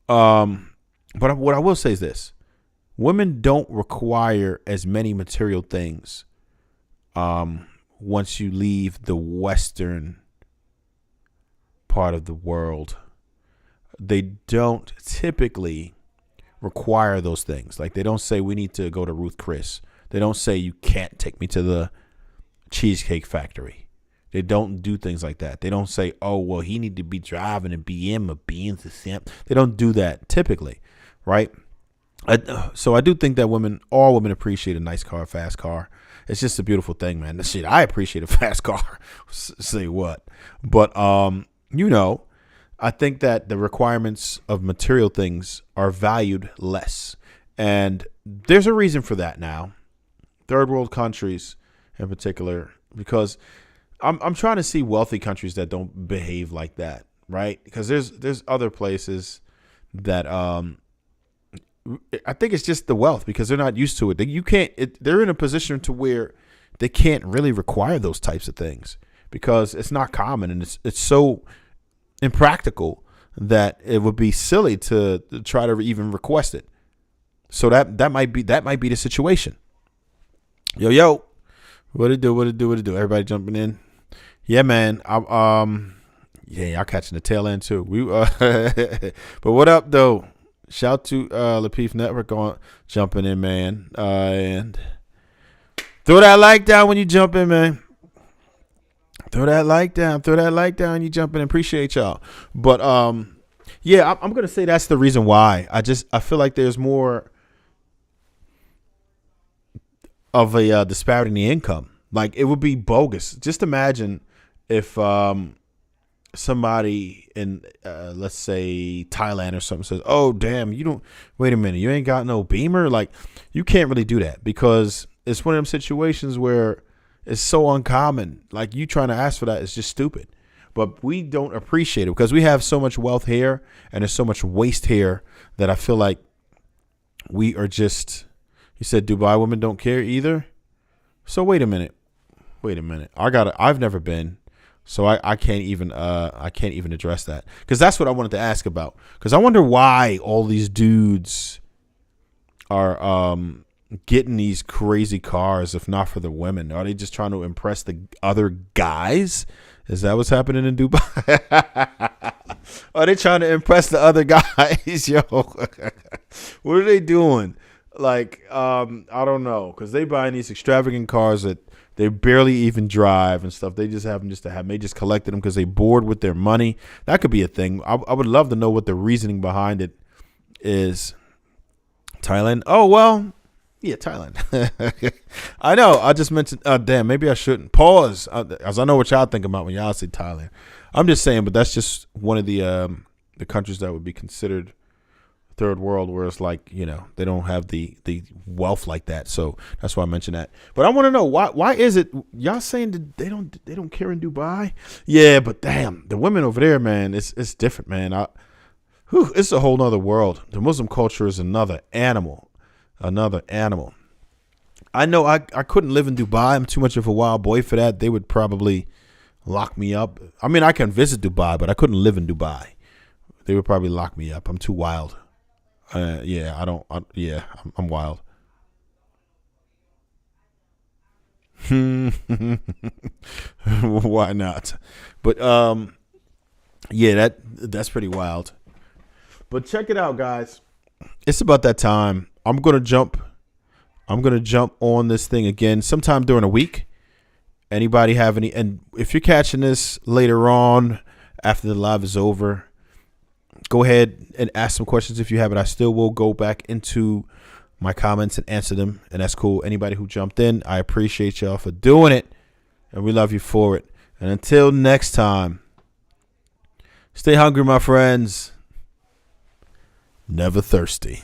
But what I will say is this: women don't require as many material things. Once you leave the Western part of the world, they don't typically require those things. Like, they don't say we need to go to Ruth Chris. They don't say you can't take me to the Cheesecake Factory. They don't do things like that. They don't say, oh, well, he need to be driving a BM or Benz or something. They don't do that typically, right? So I do think that all women appreciate a nice car, a fast car. It's just a beautiful thing, man. Shit, I appreciate a fast car. Say what? But, I think that the requirements of material things are valued less. And there's a reason for that now. Third world countries in particular, because I'm trying to see wealthy countries that don't behave like that, right? Because there's other places that I think it's just the wealth, because they're not used to it. They're in a position to where they can't really require those types of things because it's not common, and it's so impractical that it would be silly to try to even request it. So that might be the situation. Yo, what it do? Everybody jumping in. Yeah, man. Y'all catching the tail end too. But what up though? Shout to Lapeef Network on jumping in, man. And throw that like down when you jump in, man. Throw that like down. You jump in. Appreciate y'all. But yeah, I'm gonna say that's the reason why. I feel like there's more of a disparity in the income. Like, it would be bogus. Just imagine if somebody in let's say Thailand or something says, oh damn, wait a minute, you ain't got no Beamer. Like, you can't really do that, because it's one of them situations where it's so uncommon. Like, you trying to ask for that is just stupid. But we don't appreciate it because we have so much wealth here and there's so much waste here that I feel like we are just. You said Dubai women don't care either. So wait a minute. I've never been. So I can't even address that, because that's what I wanted to ask about. Because I wonder why all these dudes are getting these crazy cars, if not for the women. Are they just trying to impress the other guys? Is that what's happening in Dubai? Are they trying to impress the other guys? Yo, what are they doing? Like, I don't know, because they buying these extravagant cars that they barely even drive and stuff. They just have them just to have. They just collected them because they bored with their money. That could be a thing. I would love to know what the reasoning behind it is. Thailand. Oh, well, yeah, Thailand. I know. I just mentioned. Damn, maybe I shouldn't pause, as I know what y'all think about when y'all say Thailand. I'm just saying, but that's just one of the countries that would be considered third world, where it's like, they don't have the wealth like that. So that's why I mentioned that. But I want to know why is it y'all saying that they don't care in Dubai? Yeah, but damn, the women over there, man, it's different, man. It's a whole nother world. The Muslim culture is another animal. I know I couldn't live in Dubai. I'm too much of a wild boy for that. They would probably lock me up. I mean, I can visit Dubai, but I couldn't live in Dubai. They would probably lock me up. I'm too wild. I'm wild. Why not? But yeah, that's pretty wild. But check it out, guys. It's about that time. I'm gonna jump on this thing again sometime during the week. Anybody have any? And if you're catching this later on after the live is over, go ahead and ask some questions if you have it. I still will go back into my comments and answer them, and that's cool. Anybody who jumped in, I appreciate y'all for doing it, and we love you for it. And until next time, stay hungry, my friends. Never thirsty.